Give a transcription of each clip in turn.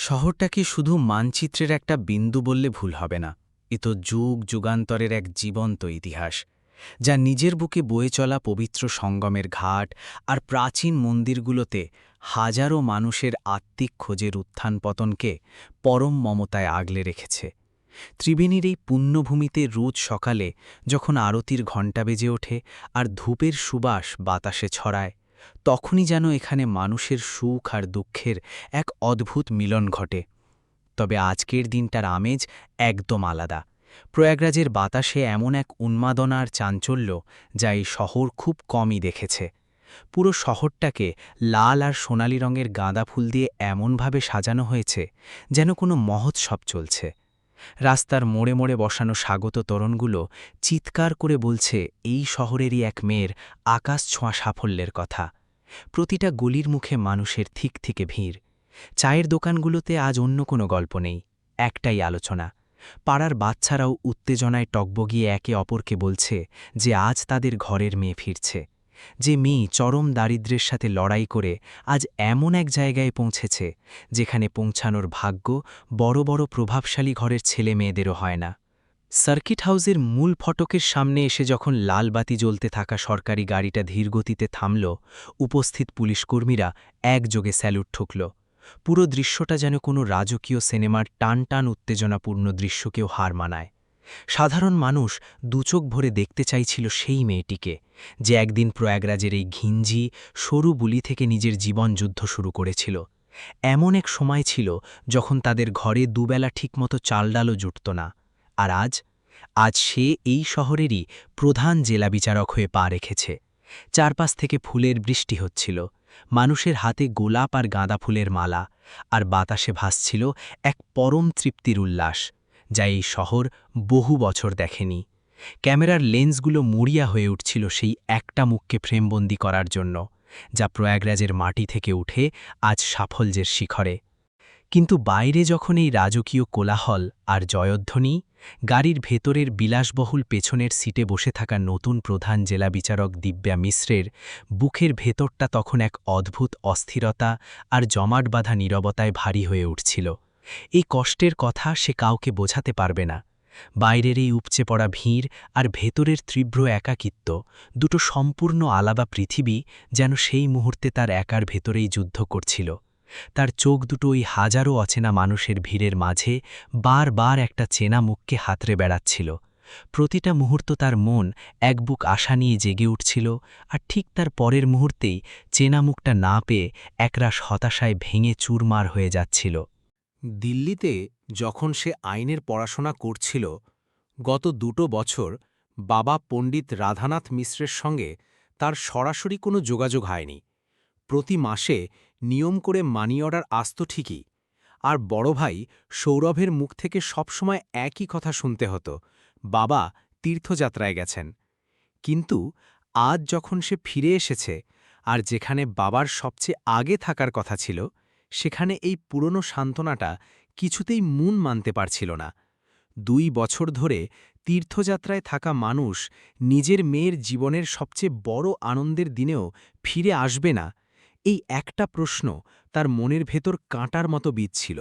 শহরটাকে শুধু মানচিত্রের একটা বিন্দু বললে ভুল হবে না। এ তো যুগ যুগান্তরের এক জীবন্ত ইতিহাস, যা নিজের বুকে বয়ে চলা পবিত্র সঙ্গমের ঘাট আর প্রাচীন মন্দিরগুলোতে হাজারো মানুষের আত্মিক খোঁজের উত্থান পতনকে পরম মমতায় আগলে রেখেছে। ত্রিবেণীর এই পুণ্যভূমিতে রোজ সকালে যখন আরতির ঘণ্টা বেজে ওঠে আর ধূপের সুবাস বাতাসে ছড়ায়, তখনই যেন এখানে মানুষের সুখ আর দুঃখের এক অদ্ভুত মিলন ঘটে। তবে আজকের দিনটার আমেজ একদম আলাদা। প্রয়াগরাজের বাতাসে এমন এক উন্মাদনা আর চাঞ্চল্য, যা এই শহর খুব কমই দেখেছে। পুরো শহরটাকে লাল আর সোনালি রঙের গাঁদা ফুল দিয়ে এমনভাবে সাজানো হয়েছে যেন কোনো মহোৎসব চলছে। রাস্তার মোড়ে মোড়ে বসানো স্বাগত তোরণগুলো চিৎকার করে বলছে এই শহরেরই এক মেয়ের আকাশ ছোঁয়া সাফল্যের কথা। প্রতিটা গলির মুখে মানুষের থিক থেকে ভিড়। চায়ের দোকানগুলোতে আজ অন্য কোনো গল্প নেই, একটাই আলোচনা। পাড়ার বাচ্চারাও উত্তেজনায় টকবগিয়ে একে অপরকে বলছে যে আজ তাদের ঘরের মেয়ে ফিরছে, যে মেয়ে চরম দারিদ্র্যের সাথে লড়াই করে আজ এমন এক জায়গায় পৌঁছেছে যেখানে পৌঁছানোর ভাগ্য বড় বড় প্রভাবশালী ঘরের ছেলে মেয়েদেরও হয় না। সার্কিট হাউসের মূল ফটকের সামনে এসে যখন লাল বাতি জ্বলতে থাকা সরকারি গাড়িটা ধীরগতিতে থামল, উপস্থিত পুলিশকর্মীরা একযোগে স্যালুট ঠুকল। পুরো দৃশ্যটা যেন কোনো রাজকীয় সিনেমার টান টান উত্তেজনাপূর্ণ দৃশ্যকেও হার মানায়। সাধারণ মানুষ দুচোখ ভরে দেখতে চাইছিল সেই মেয়েটিকে, যে একদিন প্রয়াগরাজের এই ঘিঞ্জি সরু বুলি থেকে নিজের জীবন যুদ্ধ শুরু করেছিল। এমন এক সময় ছিল যখন তাদের ঘরে দুবেলা ঠিকমতো চাল ডালও জুটত না। আর আজ আজ সে এই শহরেরই প্রধান জেলা বিচারক হয়ে পা রেখেছে। চারপাশ থেকে ফুলের বৃষ্টি হচ্ছিল, মানুষের হাতে গোলাপ আর গাঁদা ফুলের মালা, আর বাতাসে ভাসছিল এক পরম তৃপ্তির উল্লাস, যা এই শহর বহু বছর দেখেনি। ক্যামেরার লেন্সগুলো মুড়িয়া হয়ে উঠছিল সেই একটা মুখকে ফ্রেমবন্দি করার জন্য, যা প্রয়াগরাজের মাটি থেকে উঠে আজ সাফল্যের শিখরে। কিন্তু বাইরে যখন এই রাজকীয় কোলাহল আর জয়ধ্বনি, গাড়ির ভেতরের বিলাসবহুল পেছনের সিটে বসে থাকা নতুন প্রধান জেলা বিচারক দিব্যা মিশ্রের বুকের ভেতরটা তখন এক অদ্ভুত অস্থিরতা আর জমাট বাঁধা নীরবতায় ভারী হয়ে উঠছিল। এই কষ্টের কথা সে কাউকে বোঝাতে পারবে না। বাইরের এই উপচে পড়া ভিড় আর ভেতরের তীব্র একাকিত্ব, দুটো সম্পূর্ণ আলাদা পৃথিবী যেন সেই মুহূর্তে তার একার ভেতরেই যুদ্ধ করছিল। তার চোখ দুটো ওই হাজারো অচেনা মানুষের ভিড়ের মাঝে বারবার একটা চেনা মুখকে হাতড়ে বেড়াচ্ছিল। প্রতিটা মুহূর্ত তার মন এক বুক আশা নিয়ে জেগে উঠছিল, আর ঠিক তার পরের মুহূর্তেই চেনা মুখটা না পেয়ে একরাশ হতাশায় ভেঙে চুরমার হয়ে যাচ্ছিল। দিল্লিতে যখন সে আইনের পড়াশোনা করছিল, গত 2 বছর বাবা পণ্ডিত রাধানাথ মিশ্রের সঙ্গে তার সরাসরি কোনো যোগাযোগ হয়নি। প্রতি মাসে নিয়ম করে মানি অর্ডার আসত ঠিকই, আর বড় ভাই সৌরভের মুখ থেকে সবসময় একই কথা শুনতে হতো, বাবা তীর্থযাত্রায় গেছেন। কিন্তু আজ যখন সে ফিরে এসেছে, আর যেখানে বাবার সবচেয়ে আগে থাকার কথা ছিল, সেখানে এই পুরনো সান্ত্বনাটা কিছুতেই মন মানতে পারছিল না। 2 বছর ধরে তীর্থযাত্রায় থাকা মানুষ নিজের মেয়ের জীবনের সবচেয়ে বড় আনন্দের দিনেও ফিরে আসবে না, এই একটা প্রশ্ন তার মনের ভেতর কাঁটার মতো বিঁধছিল।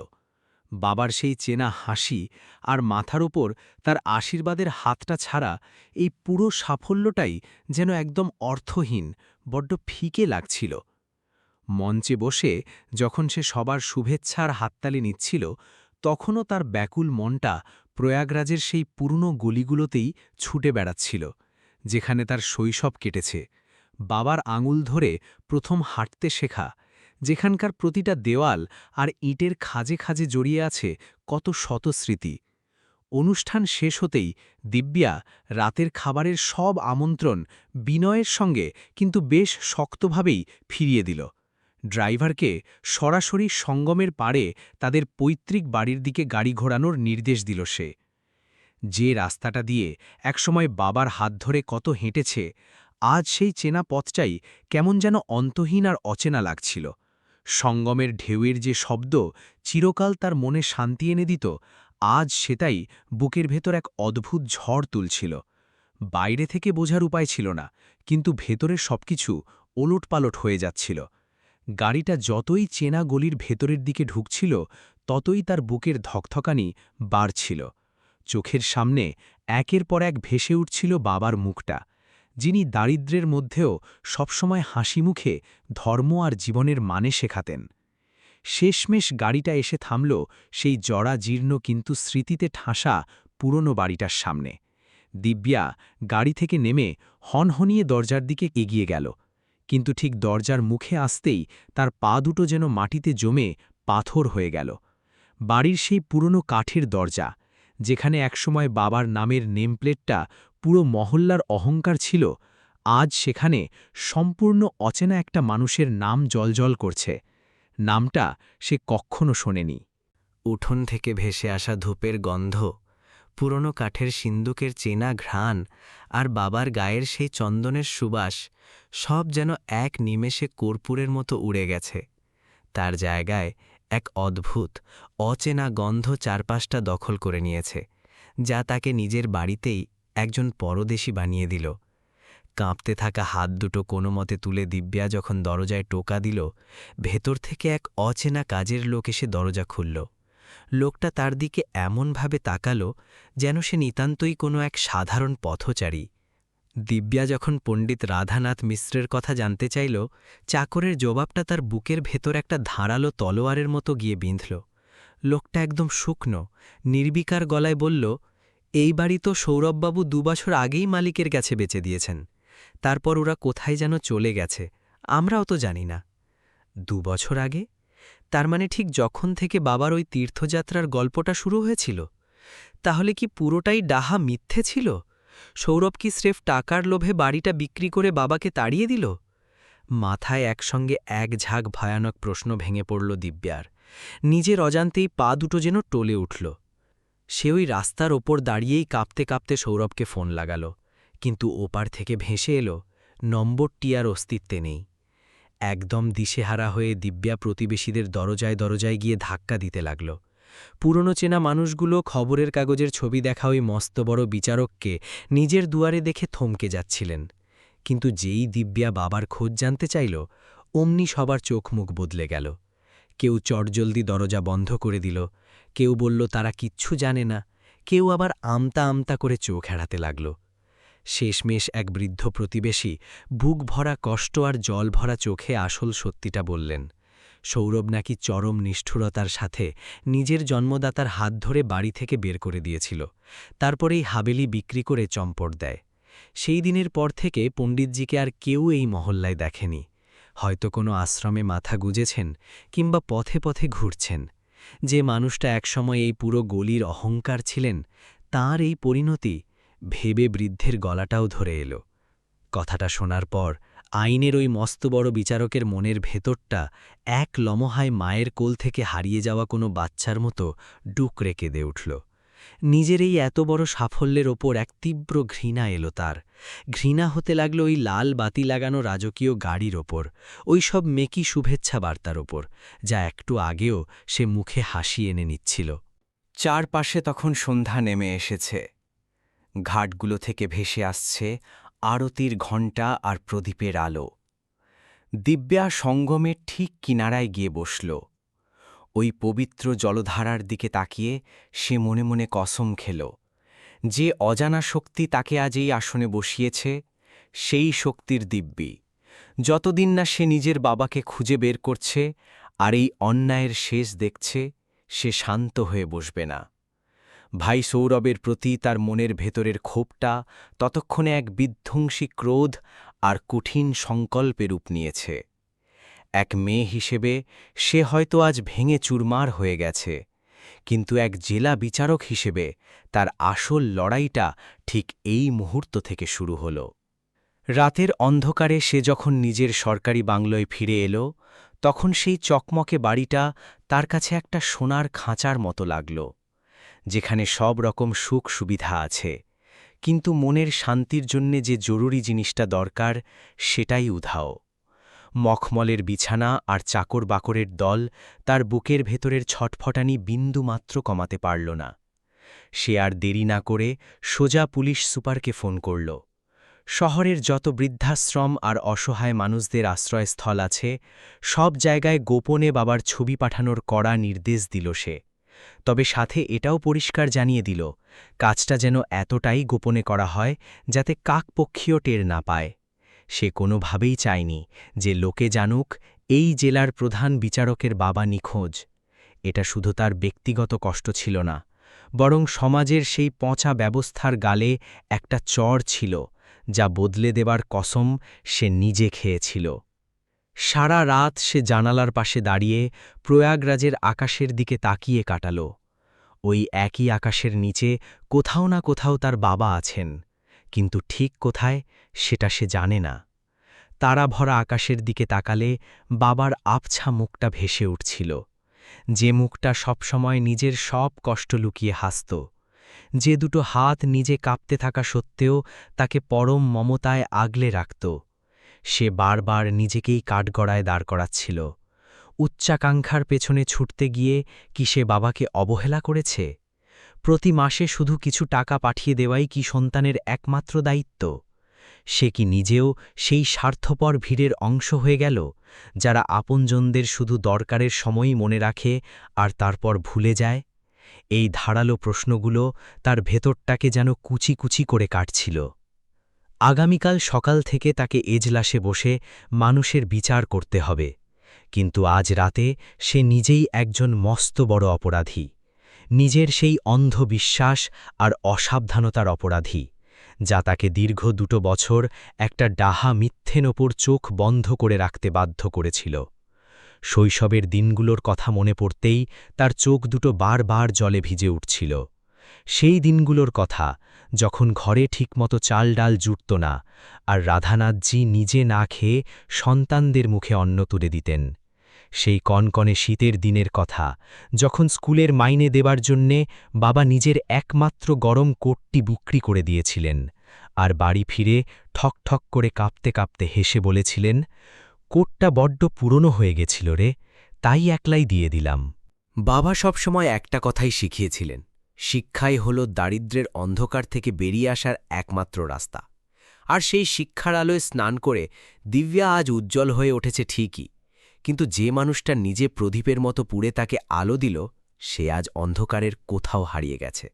বাবার সেই চেনা হাসি আর মাথার ওপর তার আশীর্বাদের হাতটা ছাড়া এই পুরো সাফল্যটাই যেন একদম অর্থহীন, বড্ড ফিকে লাগছিল। মঞ্চে বসে যখন সে সবার শুভেচ্ছার হাততালি নিচ্ছিল, তখনও তার ব্যাকুল মনটা প্রয়াগরাজের সেই পুরনো গলিগুলোতেই ছুটে বেড়াচ্ছিল, যেখানে তার শৈশব কেটেছে। বাবার আঙুল ধরে প্রথম হাঁটতে শেখা, যেখানকার প্রতিটা দেওয়াল আর ইটের খাজে খাজে জড়িয়ে আছে কত শত স্মৃতি। অনুষ্ঠান শেষ হতেই দিব্যা রাতের খাবারের সব আমন্ত্রণ বিনয়ের সঙ্গে কিন্তু বেশ শক্তভাবেই ফিরিয়ে দিল। ড্রাইভারকে সরাসরি সঙ্গমের পাড়ে তাদের পৈতৃক বাড়ির দিকে গাড়ি ঘোরানোর নির্দেশ দিল সে। যে রাস্তাটা দিয়ে একসময় বাবার হাত ধরে কত হেঁটেছে, আজ সেই চেনা পথটাই কেমন যেন অন্তহীন আর অচেনা লাগছিল। সঙ্গমের ঢেউয়ের যে শব্দ চিরকাল তার মনে শান্তি এনে দিত, আজ সেটাই বুকের ভেতর এক অদ্ভুত ঝড় তুলছিল। বাইরে থেকে বোঝার উপায় ছিল না, কিন্তু ভেতরের সবকিছু ওলটপালট হয়ে যাচ্ছিল। গাড়িটা যতই চেনা গলির ভেতরের দিকে ঢুকছিল, ততই তার বুকের ধকধকানি বাড়ছিল। চোখের সামনে একের পর এক ভেসে উঠছিল বাবার মুখটা, যিনি দারিদ্র্যের মধ্যেও সবসময় হাসি মুখে ধর্ম আর জীবনের মানে শেখাতেন। শেষমেশ গাড়িটা এসে থামল সেই জরা জীর্ণ কিন্তু স্মৃতিতে ঠাসা পুরনো বাড়িটার সামনে। দিব্যা গাড়ি থেকে নেমে হনহনিয়ে দরজার দিকে এগিয়ে গেল, কিন্তু ঠিক দরজার মুখে আসতেই তার পা দুটো যেন মাটিতে জমে পাথর হয়ে গেল। বাড়ির সেই পুরনো কাঠের দরজা, যেখানে একসময় বাবার নামের নেমপ্লেটটা পুরো মহল্লার অহংকার ছিল, আজ সেখানে সম্পূর্ণ অচেনা একটা মানুষের নাম জ্বলজ্বল করছে। নামটা সে কখনো শোনেনি। উঠোন থেকে ভেসে আসা ধূপের গন্ধ, পুরনো কাঠের সিন্দুকের চেনা ঘ্রাণ আর বাবার গায়ের সেই চন্দনের সুবাস, সব যেন এক নিমেষে কর্পূরের মতো উড়ে গেছে। তার জায়গায় এক অদ্ভুত অচেনা গন্ধ চারপাশটা দখল করে নিয়েছে, যা তাকে নিজের বাড়িতেই একজন পরদেশী বানিয়ে দিল। কাঁপতে থাকা হাত দুটো কোনোমতে তুলে দিব্যা যখন দরজায় টোকা দিল, ভেতর থেকে এক অচেনা কাজের লোক এসে দরজা খুলল। লোকটা তার দিকে এমনভাবে তাকালো যেন সে নিতান্তই কোনো এক সাধারণ পথচারী। দিব্যা যখন পণ্ডিত রাধানাথ মিশ্রের কথা জানতে চাইল, চাকরের জবাবটা তার বুকের ভেতর একটা ধারালো তলোয়ারের মতো গিয়ে বিঁধল। লোকটা একদম শুকনো, নির্বিকার গলায় বলল, এই বাড়ি তো সৌরভবাবু 2 বছর আগেই মালিকের কাছে বেচে দিয়েছেন। তারপর ওরা কোথায় যেন চলে গেছে, আমরাও তো জানি না। 2 বছর আগে? তার মানে ঠিক যখন থেকে বাবার ওই তীর্থযাত্রার গল্পটা শুরু হয়েছিল। তাহলে কি পুরোটাই ডাহা মিথ্যে ছিল? সৌরভ কি স্রেফ টাকার লোভে বাড়িটা বিক্রি করে বাবাকে তাড়িয়ে দিল? মাথায় একসঙ্গে এক ঝাঁক ভয়ানক প্রশ্ন ভেঙে পড়ল দিব্যার। নিজের অজান্তেই পা দুটো যেন টলে উঠল। সে ওই রাস্তার ওপর দাঁড়িয়েই কাঁপতে কাঁপতে সৌরভকে ফোন লাগাল, কিন্তু ওপার থেকে ভেসে এলো, নম্বরটি আর অস্তিত্বে নেই। একদম দিশেহারা হয়ে দিব্যা প্রতিবেশীদের দরজায় দরজায় গিয়ে ধাক্কা দিতে লাগল। পুরনো চেনা মানুষগুলো খবরের কাগজের ছবি দেখা ওই মস্ত বড় বিচারককে নিজের দুয়ারে দেখে থমকে যাচ্ছিলেন। কিন্তু যেই দিব্যা বাবার খোঁজ জানতে চাইল, অমনি সবার চোখ মুখ বদলে গেল। কেউ চটজলদি দরজা বন্ধ করে দিল, কেউ বলল তারা কিচ্ছু জানে না, কেউ আবার আমতা আমতা করে চোখ এড়াতে লাগল। শেষমেশ এক বৃদ্ধ প্রতিবেশী বুক ভরা কষ্ট আর জল ভরা চোখে আসল সত্যিটা বললেন। সৌরভ নাকি চরম নিষ্ঠুরতার সাথে নিজের জন্মদাতার হাত ধরে বাড়ি থেকে বের করে দিয়েছিল, তারপরেই হাবেলি বিক্রি করে চম্পট দেয়। সেই দিনের পর থেকে পণ্ডিতজিকে আর কেউ এই মহল্লায় দেখেনি। হয়তো কোনো আশ্রমে মাথা গুজেছেন, কিংবা পথে পথে ঘুরছেন। যে মানুষটা একসময় এই পুরো গলির অহংকার ছিলেন, তার এই পরিণতি ভেবে বৃদ্ধের গলাটাও ধরে এলো। কথাটা শোনার পর আইনের ওই মস্ত বড় বিচারকের মনের ভেতরটা এক লমহায় মায়ের কোল থেকে হারিয়ে যাওয়া কোনো বাচ্চার মতো ডুকরে কেঁদে উঠল। নিজের এই এত বড় সাফল্যের ওপর এক তীব্র ঘৃণা এলো তার। ঘৃণা হতে লাগলো ওই লাল বাতি লাগানো রাজকীয় গাড়ির ওপর, ওই সব মেকি শুভেচ্ছা বার্তার ওপর, যা একটু আগেও সে মুখে হাসি এনে নিচ্ছিল। চারপাশে তখন সন্ধ্যা নেমে এসেছে। ঘাটগুলো থেকে ভেসে আসছে আরতির ঘণ্টা আর প্রদীপের আলো। দিব্যা সঙ্গমের ঠিক কিনারায় গিয়ে বসল। ওই পবিত্র জলধারার দিকে তাকিয়ে সে মনে মনে কসম খেল, যে অজানা শক্তি তাকে আজ এই আসনে বসিয়েছে, সেই শক্তির দিব্যি। যতদিন না সে নিজের বাবাকে খুঁজে বের করছে আর এই অন্যায়ের শেষ দেখছে, সে শান্ত হয়ে বসবে না। ভাই সৌরভের প্রতি তার মনের ভেতরের ক্ষোভটা ততক্ষণে এক বিধ্বংসী ক্রোধ আর কঠিন সংকল্পে রূপ নিয়েছে। এক মেয়ে হিসেবে সে হয়তো আজ ভেঙে চুরমার হয়ে গেছে, কিন্তু এক জেলা বিচারক হিসেবে তার আসল লড়াইটা ঠিক এই মুহূর্ত থেকে শুরু হল। রাতের অন্ধকারে সে যখন নিজের সরকারি বাংলোয় ফিরে এলো, তখন সেই চকমকে বাড়িটা তার কাছে একটা সোনার খাঁচার মতো লাগল, যেখানে সব রকম সুখ সুবিধা আছে, কিন্তু মনের শান্তির জন্যে যে জরুরি জিনিসটা দরকার সেটাই উধাও। মখমলের বিছানা আর চাকর বাকরের দল তার বুকের ভেতরের ছটফটানি বিন্দুমাত্র কমাতে পারল না। সে আর দেরি না করে সোজা পুলিশ সুপারকে ফোন করল। শহরের যত বৃদ্ধাশ্রম আর অসহায় মানুষদের আশ্রয়স্থল আছে সব জায়গায় গোপনে বাবার ছবি পাঠানোর কড়া নির্দেশ দিল সে। তবে সাথে এটাও পরিষ্কার জানিয়ে দিল কাজটা যেন এতটাই গোপনে করা হয় যাতে কাকপক্ষীয় টের না পায়। সে কোনোভাবেই চায়নি যে লোকে জানুক এই জেলার প্রধান বিচারকের বাবা নিখোঁজ। এটা শুধু তার ব্যক্তিগত কষ্ট ছিল না, বরং সমাজের সেই পচা ব্যবস্থার গালে একটা চড় ছিল যা বদলে দেবার কসম সে নিজে খেয়েছিল। সারা রাত সে জানালার পাশে দাঁড়িয়ে প্রয়াগরাজের আকাশের দিকে তাকিয়ে কাটাল। ওই একই আকাশের নিচে কোথাও না কোথাও তার বাবা আছেন, কিন্তু ঠিক কোথায় সেটা সে জানে না। তারা ভরা আকাশের দিকে তাকালে বাবার আবছা মুখটা ভেসে উঠছিল, যে মুখটা সবসময় নিজের সব কষ্ট লুকিয়ে হাসত, যে দুটো হাত নিজে কাঁপতে থাকা সত্ত্বেও তাকে পরম মমতায় আগলে রাখত। সে বারবার নিজেকেই কাঠগড়ায় দাঁড় করাচ্ছিল। উচ্চাকাঙ্ক্ষার পেছনে ছুটতে গিয়ে কি সে বাবাকে অবহেলা করেছে? প্রতি মাসে শুধু কিছু টাকা পাঠিয়ে দেওয়াই কি সন্তানের একমাত্র দায়িত্ব? সে কি নিজেও সেই স্বার্থপর ভিড়ের অংশ হয়ে গেল, যারা আপনজনদের শুধু দরকারের সময়ই মনে রাখে আর তারপর ভুলে যায়? এই ধারালো প্রশ্নগুলো তার ভেতরটাকে যেন কুচি কুচি করে কাটছিল। আগামীকাল সকাল থেকে তাকে এজলাসে বসে মানুষের বিচার করতে হবে, কিন্তু আজ রাতে সে নিজেই একজন মস্ত বড় অপরাধী, নিজের সেই অন্ধ বিশ্বাস আর অসাবধানতার অপরাধী, যা তাকে দীর্ঘ 2 বছর একটা ডাহা মিথ্যের ওপর চোখ বন্ধ করে রাখতে বাধ্য করেছিল। শৈশবের দিনগুলোর কথা মনে পড়তেই তার চোখ দুটো বারবার জলে ভিজে উঠছিল। সেই দিনগুলোর কথা যখন ঘরে ঠিকমতো চাল ডাল জুটত না, আর রাধানাথজি নিজে না খেয়ে সন্তানদের মুখে অন্ন তুলে দিতেন। সেই কনকনে শীতের দিনের কথা যখন স্কুলের মাইনে দেবার জন্যে বাবা নিজের একমাত্র গরম কোটটি বিক্রি করে দিয়েছিলেন, আর বাড়ি ফিরে ঠক ঠক করে কাঁপতে কাঁপতে হেসে বলেছিলেন, কোটটা বড্ড পুরনো হয়ে গেছিল রে, তাই একলাই দিয়ে দিলাম। বাবা সবসময় একটা কথাই শিখিয়েছিলেন, শিক্ষাই হল দারিদ্র্যের অন্ধকার থেকে বেরিয়ে আসার একমাত্র রাস্তা। আর সেই শিক্ষার আলোয় স্নান করে দিব্যা আজ উজ্জ্বল হয়ে উঠেছে ঠিকই, কিন্তু যে মানুষটা নিজে প্রদীপের মতো পুড়ে তাকে আলো দিল, সে আজ অন্ধকারের কোথাও হারিয়ে গেছে।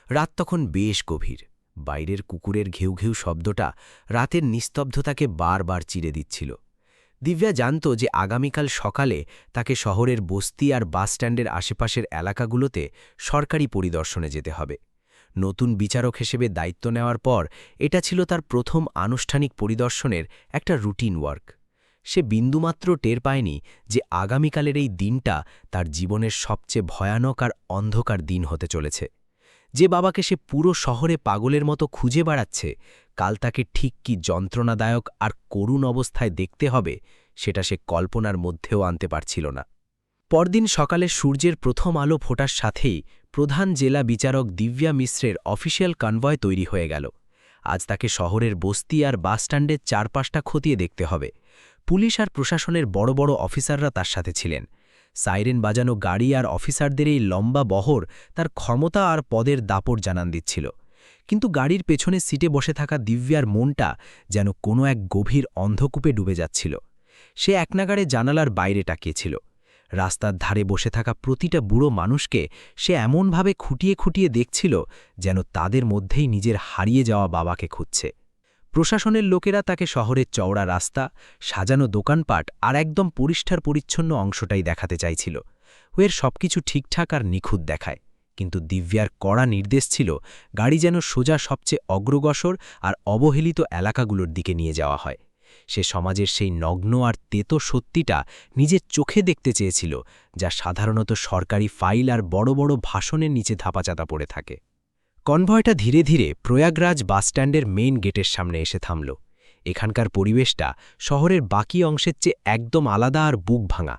রাত তখন বেশ গভীর। বাইরের কুকুরের ঘেউ ঘেউ শব্দটা রাতের নিস্তব্ধতাকে বারবার চিরে দিচ্ছিল। দিব্যা জানত যে আগামীকাল সকালে তাকে শহরের বস্তি আর বাসস্ট্যান্ডের আশেপাশের এলাকাগুলোতে সরকারি পরিদর্শনে যেতে হবে। নতুন বিচারক হিসেবে দায়িত্ব নেওয়ার পর এটা ছিল তার প্রথম আনুষ্ঠানিক পরিদর্শনের একটা রুটিন ওয়ার্ক। সে বিন্দুমাত্র টের পায়নি যে আগামীকালের এই দিনটা তার জীবনের সবচেয়ে ভয়ানক আর অন্ধকার দিন হতে চলেছে। যে বাবাকে সে পুরো শহরে পাগলের মতো খুঁজে বেড়াচ্ছে, কাল তাকে ঠিক কি যন্ত্রণাদায়ক আর করুণ অবস্থায় দেখতে হবে সেটা সে কল্পনার মধ্যেও আনতে পারছিল না। পরদিন সকালে সূর্যের প্রথম আলো ফোটার সাথেই প্রধান জেলা বিচারক দিব্যা মিশ্রের অফিসিয়াল কনভয় তৈরি হয়ে গেল। আজ তাকে শহরের বস্তি আর বাসস্ট্যান্ডের চারপাশটা খতিয়ে দেখতে হবে। পুলিশ আর প্রশাসনের বড় বড় অফিসাররা তার সাথে ছিলেন। সাইরেন বাজানো গাড়ি আর অফিসারদের এই লম্বা বহর তার ক্ষমতা আর পদের দাপট জানান দিচ্ছিল। কিন্তু গাড়ির পেছনে সিটে বসে থাকা দিব্যার মনটা যেন কোনো এক গভীর অন্ধকূপে ডুবে যাচ্ছিল। সে একনাগাড়ে জানালার বাইরে তাকিয়েছিল। রাস্তার ধারে বসে থাকা প্রতিটা বুড়ো মানুষকে সে এমনভাবে খুঁটিয়ে খুঁটিয়ে দেখছিল যেন তাদের মধ্যেই নিজের হারিয়ে যাওয়া বাবাকে খুঁজছে। প্রশাসনের লোকেরা তাকে শহরের চওড়া রাস্তা, সাজানো দোকানপাট আর একদম পরিষ্কার পরিচ্ছন্ন অংশটাই দেখাতে চাইছিল। ওর সবকিছু ঠিকঠাক আর নিখুঁত দেখায়, কিন্তু দিব্যার কড়া নির্দেশ ছিল গাড়ি যেন সোজা সবচেয়ে অগ্রগসর আর অবহেলিত এলাকাগুলোর দিকে নিয়ে যাওয়া হয়। সে সমাজের সেই নগ্ন আর তেতো সত্যিটা নিজের চোখে দেখতে চেয়েছিল, যা সাধারণত সরকারি ফাইল আর বড় বড় ভাষণের নিচে ধাপাচাতা পড়ে থাকে। কনভয়টা ধীরে ধীরে প্রয়াগরাজ বাসস্ট্যান্ডের মেইন গেটের সামনে এসে থামল। এখানকার পরিবেশটা শহরের বাকি অংশের চেয়ে একদম আলাদা আর বুক ভাঙা।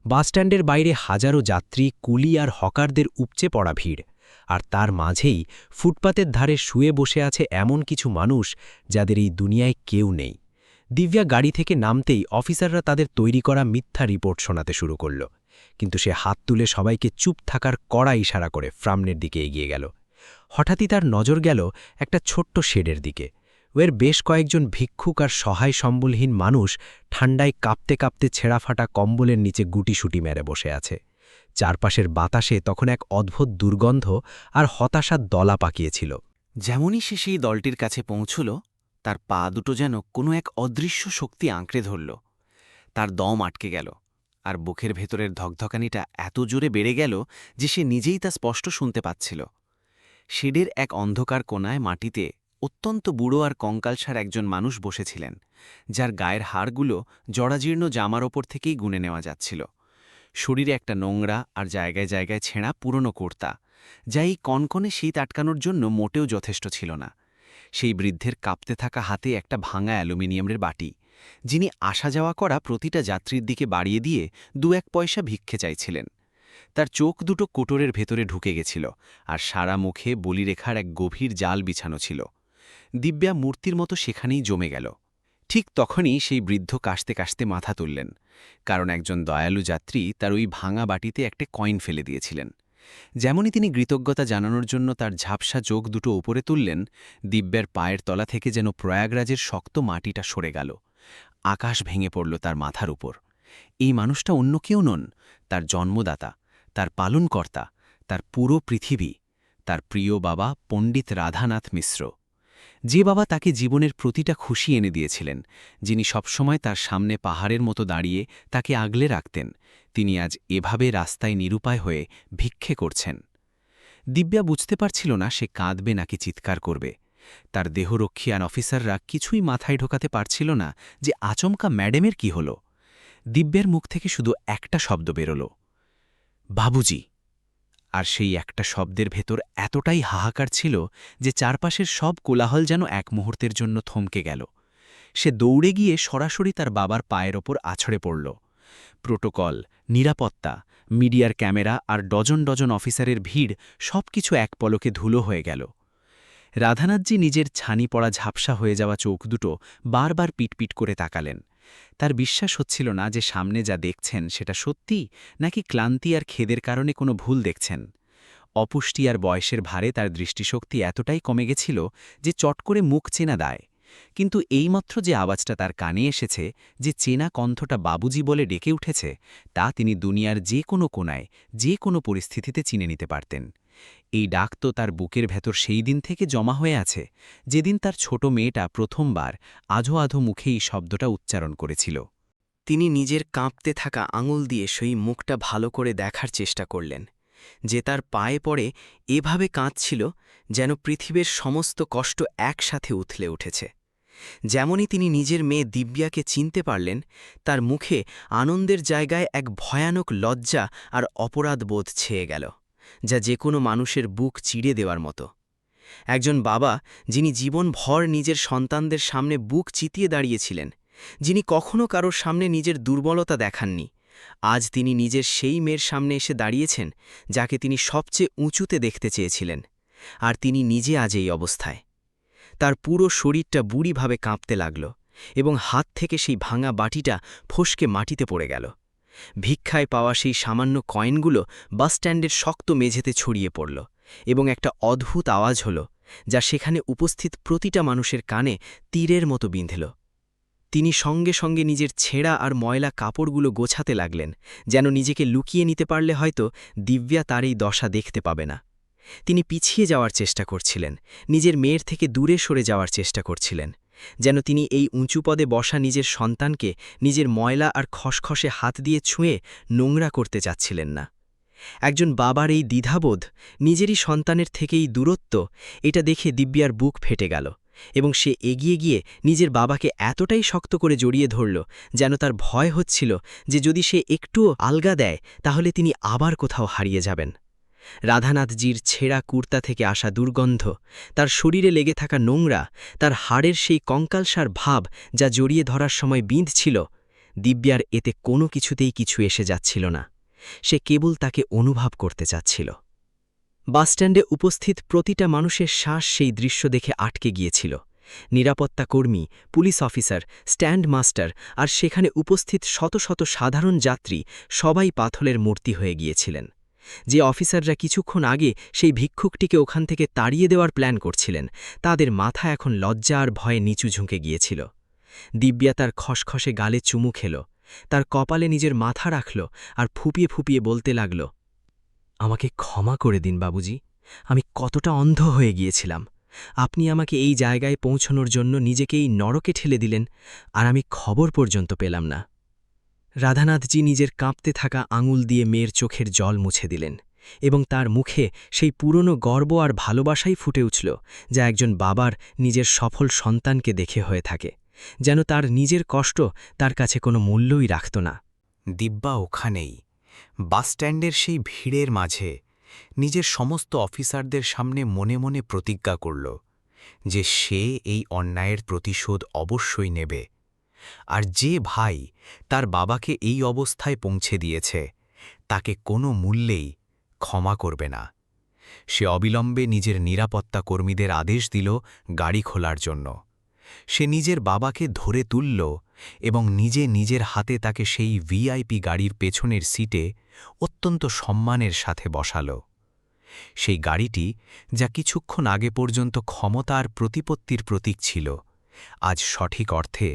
বাসস্ট্যান্ডের বাইরে হাজারো যাত্রী, কুলি আর হকারদের উপচে পড়া ভিড়, আর তার মাঝেই ফুটপাতের ধারে শুয়ে বসে আছে এমন কিছু মানুষ যাদের এই দুনিয়ায় কেউ নেই। দিব্যা গাড়ি থেকে নামতেই অফিসাররা তাদের তৈরি করা মিথ্যা রিপোর্ট শোনাতে শুরু করল, কিন্তু সে হাত তুলে সবাইকে চুপ থাকার কড়া ইশারা করে সামনের দিকে এগিয়ে গেল। হঠাৎই তার নজর গেল একটা ছোট্ট শেডের দিকে। ওর বেশ কয়েকজন ভিক্ষুক আর সহায় সম্বলহীন মানুষ ঠান্ডায় কাঁপতে কাঁপতে ছেঁড়াফাটা কম্বলের নিচে গুটিসুটি মেরে বসে আছে। চারপাশের বাতাসে তখন এক অদ্ভুত দুর্গন্ধ আর হতাশার দলা পাকিয়েছিল। যেমনই সে সেই দলটির কাছে পৌঁছল, তার পা দুটো যেন কোনো এক অদৃশ্য শক্তি আঁকড়ে ধরল। তার দম আটকে গেল, আর বুকের ভেতরের ধকধকানিটা এত জোরে বেড়ে গেল যে সে নিজেই তা স্পষ্ট শুনতে পাচ্ছিল। শেডের এক অন্ধকার কোণায় মাটিতে অত্যন্ত বুড়ো আর কঙ্কালসার একজন মানুষ বসেছিলেন, যার গায়ের হাড়গুলো জরাজীর্ণ জামার ওপর থেকেই গুনে নেওয়া যাচ্ছিল। শরীরে একটা নোংরা আর জায়গায় জায়গায় ছেঁড়া পুরনো কুর্তা, যা এই কনকনে শীত আটকানোর জন্য মোটেও যথেষ্ট ছিল না। সেই বৃদ্ধের কাঁপতে থাকা হাতে একটা ভাঙা অ্যালুমিনিয়ামের বাটি, যিনি আসা যাওয়া করা প্রতিটা যাত্রীর দিকে বাড়িয়ে দিয়ে 2-1 পয়সা ভিক্ষে চাইছিলেন। তার চোখ দুটো কোটরের ভেতরে ঢুকে গেছিল, আর সারা মুখে বলিরেখার এক গভীর জাল বিছানো ছিল। দিব্যা মূর্তির মতো সেখানেই জমে গেল। ঠিক তখনই সেই বৃদ্ধ কাশতে কাশতে মাথা তুললেন, কারণ একজন দয়ালু যাত্রী তার ওই ভাঙা বাটিতে একটা কয়েন ফেলে দিয়েছিলেন। যেমনই তিনি কৃতজ্ঞতা জানানোর জন্য তার ঝাপসা চোখ দুটো উপরে তুললেন, দিব্যার পায়ের তলা থেকে যেন প্রয়াগরাজের শক্ত মাটিটা সরে গেল। আকাশ ভেঙে পড়ল তার মাথার উপর। এই মানুষটা অন্য কেউ নন, তার জন্মদাতা, তার পালনকর্তা, তার পুরো পৃথিবী, তার প্রিয় বাবা পণ্ডিত রাধানাথ মিশ্র। যে বাবা তাকে জীবনের প্রতিটা খুশি এনে দিয়েছিলেন, যিনি সবসময় তার সামনে পাহাড়ের মতো দাঁড়িয়ে তাকে আগলে রাখতেন, তিনি আজ এভাবে রাস্তায় নিরুপায় হয়ে ভিক্ষে করছেন। দিব্যা বুঝতে পারছিল না সে কাঁদবে নাকি চিৎকার করবে। তার দেহরক্ষী আর অফিসাররা কিছুই মাথায় ঢোকাতে পারছিল না যে আচমকা ম্যাডামের কি হল। দিব্যের মুখ থেকে শুধু একটা শব্দ বেরোল, বাবুজি। আর সেই একটা শব্দের ভেতর এতটাই হাহাকার ছিল যে চারপাশের সব কোলাহল যেন এক মুহূর্তের জন্য থমকে গেল। সে দৌড়ে গিয়ে সরাসরি তার বাবার পায়ের ওপর আছড়ে পড়ল। প্রোটোকল, নিরাপত্তা, মিডিয়ার ক্যামেরা আর ডজন ডজন অফিসারের ভিড় সবকিছু এক পলকে ধুলো হয়ে গেল। রাধানাথজি নিজের ছানি পড়া ঝাপসা হয়ে যাওয়া চোখ দুটো বারবার পিটপিট করে তাকালেন। তার বিশ্বাস হচ্ছিল না যে সামনে যা দেখছেন সেটা সত্যি, নাকি ক্লান্তি আর খেদের কারণে কোনো ভুল দেখছেন। অপুষ্টি আর বয়সের ভারে তার দৃষ্টিশক্তি এতটাই কমে গেছিল যে চট করে মুখ চেনা দেয়। কিন্তু এইমাত্র যে আওয়াজটা তার কানে এসেছে, যে চেনা কণ্ঠটা বাবুজি বলে ডেকে উঠেছে, তা তিনি দুনিয়ার যে কোনো কোণায়, যে কোনো পরিস্থিতিতে চিনে নিতে পারতেন। এই ডাক তো তার বুকের ভেতর সেই দিন থেকে জমা হয়ে আছে, যেদিন তার ছোট মেয়েটা প্রথমবার আধো আধো মুখে এই শব্দটা উচ্চারণ করেছিল। তিনি নিজের কাঁপতে থাকা আঙুল দিয়ে সেই মুখটা ভালো করে দেখার চেষ্টা করলেন, যে তার পায়ে পড়ে এভাবে কাঁদছিল যেন পৃথিবীর সমস্ত কষ্ট একসাথে উথলে উঠেছে। যেমনই তিনি নিজের মেয়ে দিব্যাকে চিনতে পারলেন, তার মুখে আনন্দের জায়গায় এক ভয়ানক লজ্জা আর অপরাধবোধ ছেয়ে গেল, যা যে কোনো মানুষের বুক চিড়ে দেওয়ার মতো। একজন বাবা, যিনি জীবনভর নিজের সন্তানদের সামনে বুক চিতিয়ে দাঁড়িয়েছিলেন, যিনি কখনো কারোর সামনে নিজের দুর্বলতা দেখাননি, আজ তিনি নিজের সেই মেয়ের সামনে এসে দাঁড়িয়েছেন যাকে তিনি সবচেয়ে উঁচুতে দেখতে চেয়েছিলেন, আর তিনি নিজে আজ এই অবস্থায়। তার পুরো শরীরটা বুড়িভাবে কাঁপতে লাগল, এবং হাত থেকে সেই ভাঙা বাটিটা ফসকে মাটিতে পড়ে গেল। ভিক্ষায় পাওয়া সেই সামান্য কয়েনগুলো বাসস্ট্যান্ডের শক্ত মেঝেতে ছড়িয়ে পড়ল, এবং একটা অদ্ভুত আওয়াজ হল, যা সেখানে উপস্থিত প্রতিটা মানুষের কানে তীরের মতো বিঁধল। তিনি সঙ্গে সঙ্গে নিজের ছেঁড়া আর ময়লা কাপড়গুলো গোছাতে লাগলেন, যেন নিজেকে লুকিয়ে নিতে পারলে হয়তো দিব্যা তার এই দশা দেখতে পাবে না। তিনি পিছিয়ে যাওয়ার চেষ্টা করছিলেন, নিজের মেয়ের থেকে দূরে সরে যাওয়ার চেষ্টা করছিলেন, যেন তিনি এই উঁচু পদে বসা নিজের সন্তানকে নিজের ময়লা আর খসখসে হাত দিয়ে ছুঁয়ে নোংরা করতে চাচ্ছিলেন না। একজন বাবার এই দ্বিধাবোধ, নিজেরই সন্তানের থেকেই দূরত্ব, এটা দেখে দিব্যার বুক ফেটে গেল, এবং সে এগিয়ে গিয়ে নিজের বাবাকে এতটাই শক্ত করে জড়িয়ে ধরল যেন তার ভয় হচ্ছিল যে যদি সে একটুও আলগা দেয় তাহলে তিনি আবার কোথাও হারিয়ে যাবেন। রাধানাথজির ছেঁড়া কুর্তা থেকে আসা দুর্গন্ধ, তার শরীরে লেগে থাকা নোংরা, তার হাড়ের সেই কঙ্কালসার ভাব যা জড়িয়ে ধরার সময় বিঁধছিল, দিব্যার এতে কোনো কিছুতেই কিছু এসে যাচ্ছিল না। সে কেবল তাকে অনুভব করতে চাচ্ছিল। বাসস্ট্যান্ডে উপস্থিত প্রতিটা মানুষের শ্বাস সেই দৃশ্য দেখে আটকে গিয়েছিল। নিরাপত্তা কর্মী, পুলিশ অফিসার, স্ট্যান্ড মাস্টার আর সেখানে উপস্থিত শত শত সাধারণ যাত্রী সবাই পাথরের মূর্তি হয়ে গিয়েছিলেন। যে অফিসাররা কিছুক্ষণ আগে সেই ভিক্ষুকটিকে ওখান থেকে তাড়িয়ে দেওয়ার প্ল্যান করছিলেন, তাদের মাথা এখন লজ্জা আর ভয়ে নিচু ঝুঁকে গিয়েছিল। দিব্যা তার খসখসে গালে চুমু খেল, তার কপালে নিজের মাথা রাখল আর ফুপিয়ে ফুপিয়ে বলতে লাগল, আমাকে ক্ষমা করে দিন বাবুজি, আমি কতটা অন্ধ হয়ে গিয়েছিলাম। আপনি আমাকে এই জায়গায় পৌঁছনোর জন্য নিজেকে এই নরকে ঠেলে দিলেন, আর আমি খবর পর্যন্ত পেলাম না। রাধানাথজি নিজের কাঁপতে থাকা আঙুল দিয়ে মেয়ের চোখের জল মুছে দিলেন, এবং তার মুখে সেই পুরনো গর্ব আর ভালোবাসাই ফুটে উঠল, যা একজন বাবার নিজের সফল সন্তানকে দেখে হয়ে থাকে, যেন তার নিজের কষ্ট তার কাছে কোনো মূল্যই রাখত না। দিব্যা ওখানেই, বাসস্ট্যান্ডের সেই ভিড়ের মাঝে, নিজের সমস্ত অফিসারদের সামনে মনে মনে প্রতিজ্ঞা করল যে সে এই অন্যায়ের প্রতিশোধ অবশ্যই নেবে, আর যে ভাই তার বাবাকে এই অবস্থায় পৌঁছে দিয়েছে তাকে কোনো মূল্যেই ক্ষমা করবে না। সে অবিলম্বে নিজের নিরাপত্তা কর্মীদের আদেশ দিল গাড়ি খোলার জন্য। সে নিজের বাবাকে ধরে তুলল এবং নিজের হাতে তাকে সেই ভিআইপি গাড়ির পেছনের সিটে অত্যন্ত সম্মানের সাথে বসাল। সেই গাড়িটি, যা কিছুক্ষণ আগে পর্যন্ত ক্ষমতা আর প্রতিপত্তির প্রতীক ছিল, আজ সঠিক অর্থে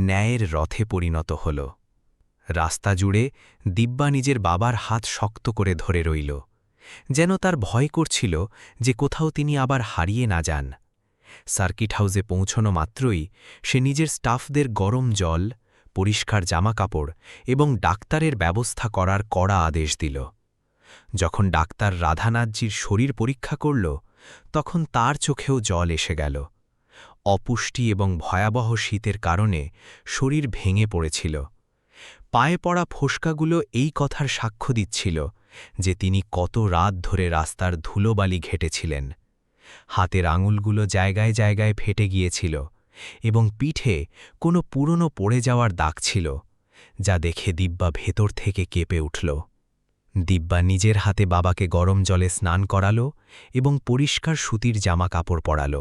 ন্যায়ের রথে পরিণত হল। রাস্তা জুড়ে দিব্যা নিজের বাবার হাত শক্ত করে ধরে রইল, যেন তার ভয় করছিল যে কোথাও তিনি আবার হারিয়ে না যান। সার্কিট হাউসে পৌঁছনো মাত্রই সে নিজের স্টাফদের গরম জল, পরিষ্কার জামাকাপড় এবং ডাক্তারের ব্যবস্থা করার কড়া আদেশ দিল। যখন ডাক্তার রাধানাথজির শরীর পরীক্ষা করল, তখন তার চোখেও জল এসে গেল। অপুষ্টি এবং ভয়াবহ শীতের কারণে শরীর ভেঙে পড়েছিল। পায়ে পড়া ফোসকাগুলো এই কথার সাক্ষ্য দিচ্ছিল যে তিনি কত রাত ধরে রাস্তার ধুলোবালি ঘেটেছিলেন। হাতের আঙুলগুলো জায়গায় জায়গায় ফেটে গিয়েছিল এবং পিঠে কোনো পুরনো পড়ে যাওয়ার দাগ ছিল, যা দেখে দিব্যা ভেতর থেকে কেঁপে উঠল। দিব্যা নিজের হাতে বাবাকে গরম জলে স্নান করালো এবং পরিষ্কার সুতির জামা কাপড় পরাল।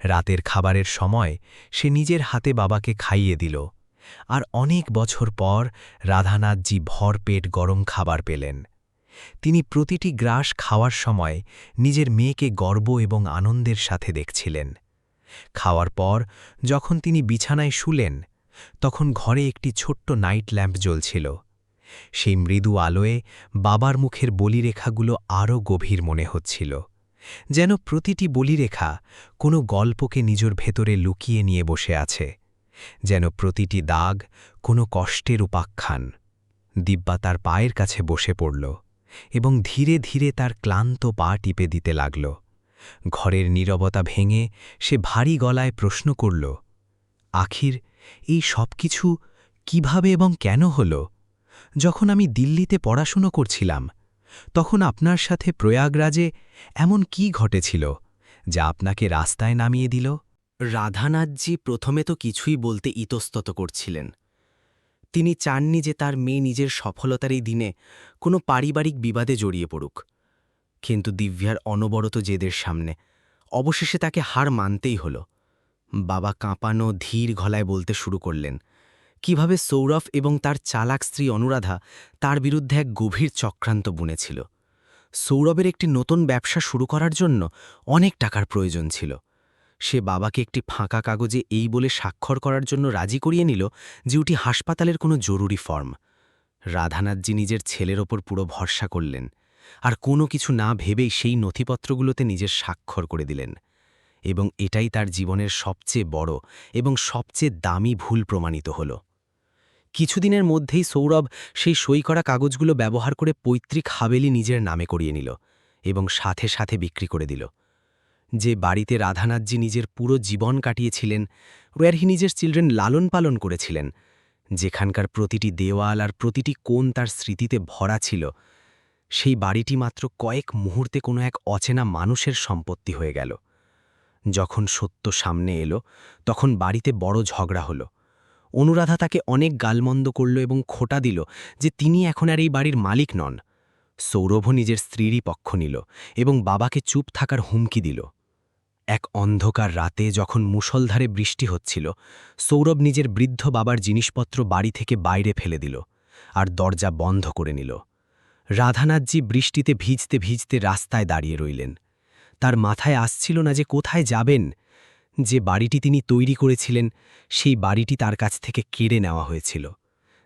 রাতের খাবারের সময় সে নিজের হাতে বাবাকে খাইয়ে দিল, আর অনেক বছর পর রাধানাথজি ভরপেট গরম খাবার পেলেন। তিনি প্রতিটি গ্রাস খাওয়ার সময় নিজের মেয়েকে গর্ব এবং আনন্দের সাথে দেখছিলেন। খাওয়ার পর যখন তিনি বিছানায় শুলেন, তখন ঘরে একটি ছোট্ট নাইট ল্যাম্প জ্বলছিল। সেই মৃদু আলোয় বাবার মুখের বলিরেখাগুলো আরও গভীর মনে হচ্ছিল, যেন প্রতিটি বলিরেখা কোনো গল্পকে নিজের ভেতরে লুকিয়ে নিয়ে বসে আছে, যেন প্রতিটি দাগ কোনো কষ্টের উপাখ্যান। দিব্যা তার পায়ের কাছে বসে পড়ল এবং ধীরে ধীরে তার ক্লান্ত পা টিপে দিতে লাগল। ঘরের নীরবতা ভেঙে সে ভারী গলায় প্রশ্ন করল, আখির এই সব কিছু কিভাবে এবং কেন হল? যখন আমি দিল্লিতে পড়াশুনো করছিলাম, তখন আপনার সাথে প্রয়াগরাজে এমন কি ঘটেছিল যা আপনাকে রাস্তায় নামিয়ে দিল? রাধানাথজি প্রথমে তো কিছুই বলতে ইতস্তত করছিলেন। তিনি চাননি যে তার মেয়ে নিজের সফলতার এই দিনে কোনো পারিবারিক বিবাদে জড়িয়ে পড়ুক, কিন্তু দিব্যার অনবরত জেদের সামনে অবশেষে তাকে হার মানতেই হল। বাবা কাঁপানো ধীর গলায় বলতে শুরু করলেন কিভাবে সৌরভ এবং তার চালাক স্ত্রী অনুরাধা তার বিরুদ্ধে এক গভীর চক্রান্ত বুনেছিল। সৌরভের একটি নতুন ব্যবসা শুরু করার জন্য অনেক টাকার প্রয়োজন ছিল। সে বাবাকে একটি ফাঁকা কাগজে এই বলে স্বাক্ষর করার জন্য রাজি করিয়ে নিল যে ওটি হাসপাতালের কোনো জরুরি ফর্ম। রাধানাথজি নিজের ছেলের ওপর পুরো ভরসা করলেন, আর কোনো কিছু না ভেবেই সেই নথিপত্রগুলোতে নিজের স্বাক্ষর করে দিলেন, এবং এটাই তার জীবনের সবচেয়ে বড় এবং সবচেয়ে দামি ভুল প্রমাণিত হল। কিছুদিনের মধ্যেই সৌরভ সেই সই করা কাগজগুলো ব্যবহার করে পৈতৃক হাবেলি নিজের নামে করিয়ে নিল এবং সাথে সাথে বিক্রি করে দিল। যে বাড়িতে রাধানাথজি নিজের পুরো জীবন কাটিয়েছিলেন, ওয়ার হি নিজের চিলড্রেন লালন পালন করেছিলেন, যেখানকার প্রতিটি দেওয়াল আর প্রতিটি কোণ তার স্মৃতিতে ভরা ছিল, সেই বাড়িটি মাত্র কয়েক মুহূর্তে কোনো এক অচেনা মানুষের সম্পত্তি হয়ে গেল। যখন সত্য সামনে এলো, তখন বাড়িতে বড় ঝগড়া হলো। অনুরাধা তাকে অনেক গালমন্দ করল এবং খোঁটা দিল যে তিনি এখন আর এই বাড়ির মালিক নন। সৌরভও নিজের স্ত্রীরই পক্ষ নিল এবং বাবাকে চুপ থাকার হুমকি দিল। এক অন্ধকার রাতে যখন মুষলধারে বৃষ্টি হচ্ছিল, সৌরভ নিজের বৃদ্ধ বাবার জিনিসপত্র বাড়ি থেকে বাইরে ফেলে দিল আর দরজা বন্ধ করে নিল। রাধানাথজি বৃষ্টিতে ভিজতে ভিজতে রাস্তায় দাঁড়িয়ে রইলেন। তার মাথায় আসছিল না যে কোথায় যাবেন। যে বাড়িটি তিনি তৈরি করেছিলেন সেই বাড়িটি তার কাছ থেকে কেড়ে নেওয়া হয়েছিল।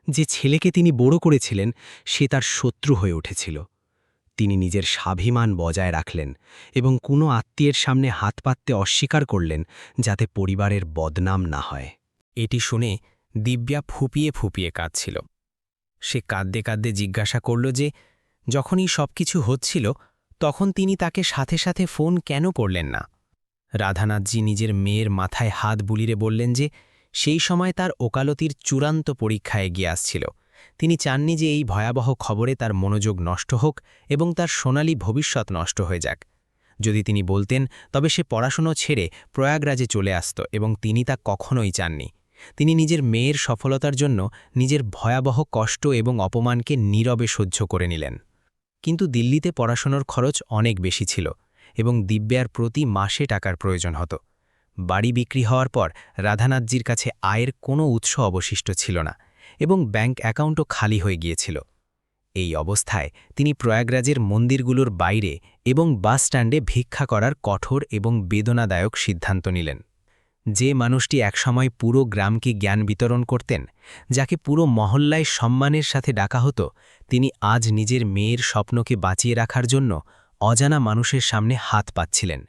যে ছেলেকে তিনি বড় করেছিলেন সে তার শত্রু হয়ে উঠেছিল। তিনি নিজের স্বাভিমান বজায় রাখলেন এবং কোনো আত্মীয়ের সামনে হাত পাততে অস্বীকার করলেন যাতে পরিবারের বদনাম না হয়। এটি শুনে দিব্যা ফুপিয়ে ফুপিয়ে কাঁদছিল। সে কাঁদতে কাঁদতে জিজ্ঞাসা করল যে যখনই সবকিছু হচ্ছিল তখন তিনি তাকে সাথে সাথে ফোন কেন করলেন না। রাধানাথজি নিজের মেয়ের মাথায় হাত বুলিয়ে বললেন যে সেই সময় তার ওকালতির চূড়ান্ত পরীক্ষা এগিয়ে আসছিল। তিনি চাননি যে এই ভয়াবহ খবরে তার মনোযোগ নষ্ট হোক এবং তার সোনালী ভবিষ্যৎ নষ্ট হয়ে যাক। যদি তিনি বলতেন তবে সে পড়াশুনো ছেড়ে প্রয়াগরাজে চলে আসত এবং তিনি তা কখনোই চাননি। তিনি নিজের মেয়ের সফলতার জন্য নিজের ভয়াবহ কষ্ট এবং অপমানকে নীরবে সহ্য করে নিলেন। কিন্তু দিল্লিতে পড়াশোনার খরচ অনেক বেশি ছিল এবং দিব্যার প্রতি মাসে টাকার প্রয়োজন হতো। বাড়ি বিক্রি হওয়ার পর রাধানাথজির কাছে আয়ের কোনো উৎস অবশিষ্ট ছিল না এবং ব্যাংক অ্যাকাউন্টও খালি হয়ে গিয়েছিল। এই অবস্থায় তিনি প্রয়াগরাজের মন্দিরগুলোর বাইরে এবং বাস স্ট্যান্ডে ভিক্ষা করার কঠোর এবং বেদনাদায়ক সিদ্ধান্ত নিলেন। যে মানুষটি একসময় পুরো গ্রামকে জ্ঞান বিতরণ করতেন, যাকে পুরো মহল্লায় সম্মানের সাথে ডাকা হতো, তিনি আজ নিজের মেয়ের স্বপ্নকে বাঁচিয়ে রাখার জন্য অজানা মানুষের সামনে হাত পাচ্ছিলেন।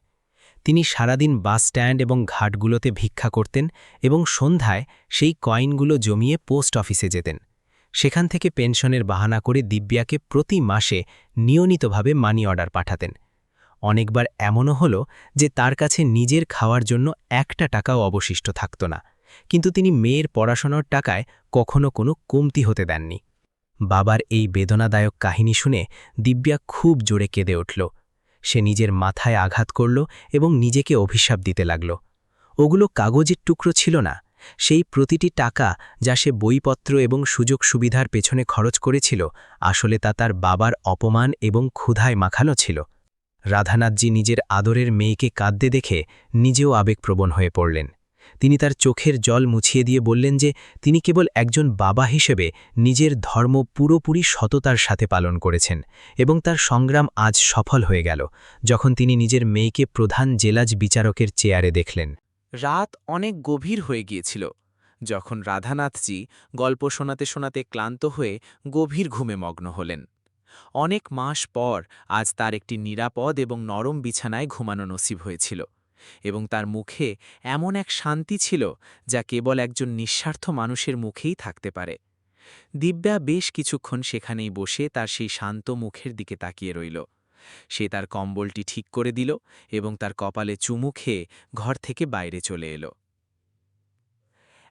তিনি সারাদিন বাস স্ট্যান্ড এবং ঘাটগুলোতে ভিক্ষা করতেন এবং সন্ধ্যায় সেই কয়েনগুলো জমিয়ে পোস্ট অফিসে যেতেন। সেখান থেকে পেনশনের বাহানা করে দিব্যাকে প্রতি মাসে নিয়মিতভাবে মানি অর্ডার পাঠাতেন। অনেকবার এমনও হলো যে তার কাছে নিজের খাওয়ার জন্য একটা টাকাও অবশিষ্ট থাকত না, কিন্তু তিনি মেয়ের পড়াশোনার টাকায় কখনো কোনো কমতি হতে দেননি। বাবার এই বেদনাদায়ক কাহিনী শুনে দিব্যা খুব জোরে কেঁদে উঠল। সে নিজের মাথায় আঘাত করল এবং নিজেকে অভিশাপ দিতে লাগল। ওগুলো কাগজের টুকরো ছিল না, সেই প্রতিটি টাকা যা সে বইপত্র এবং সুযোগ সুবিধার পেছনে খরচ করেছিল, আসলে তা তার বাবার অপমান এবং ক্ষুধায় মাখানো ছিল। রাধানাথজি নিজের আদরের মেয়েকে কাঁদতে দেখে নিজেও আবেগপ্রবণ হয়ে পড়লেন। তিনি তার চোখের জল মুছিয়ে দিয়ে বললেন যে তিনি কেবল একজন বাবা হিসেবে নিজের ধর্ম পুরোপুরি সততার সাথে পালন করেছেন এবং তার সংগ্রাম আজ সফল হয়ে গেল যখন তিনি নিজের মেয়েকে প্রধান জেলাজ বিচারকের চেয়ারে দেখলেন। রাত অনেক গভীর হয়ে গিয়েছিল যখন রাধানাথজি গল্প শোনাতে শোনাতে ক্লান্ত হয়ে গভীর ঘুমে মগ্ন হলেন। অনেক মাস পর আজ তার একটি নিরাপদ এবং নরম বিছানায় ঘুমানো নসিব হয়েছিল এবং তার মুখে এমন এক শান্তি ছিল যা কেবল একজন নিঃস্বার্থ মানুষের মুখেই থাকতে পারে। দিব্যা বেশ কিছুক্ষণ সেখানেই বসে তার সেই শান্ত মুখের দিকে তাকিয়ে রইল। সে তার কম্বলটি ঠিক করে দিল এবং তার কপালে চুমু খেয়ে ঘর থেকে বাইরে চলে এলো।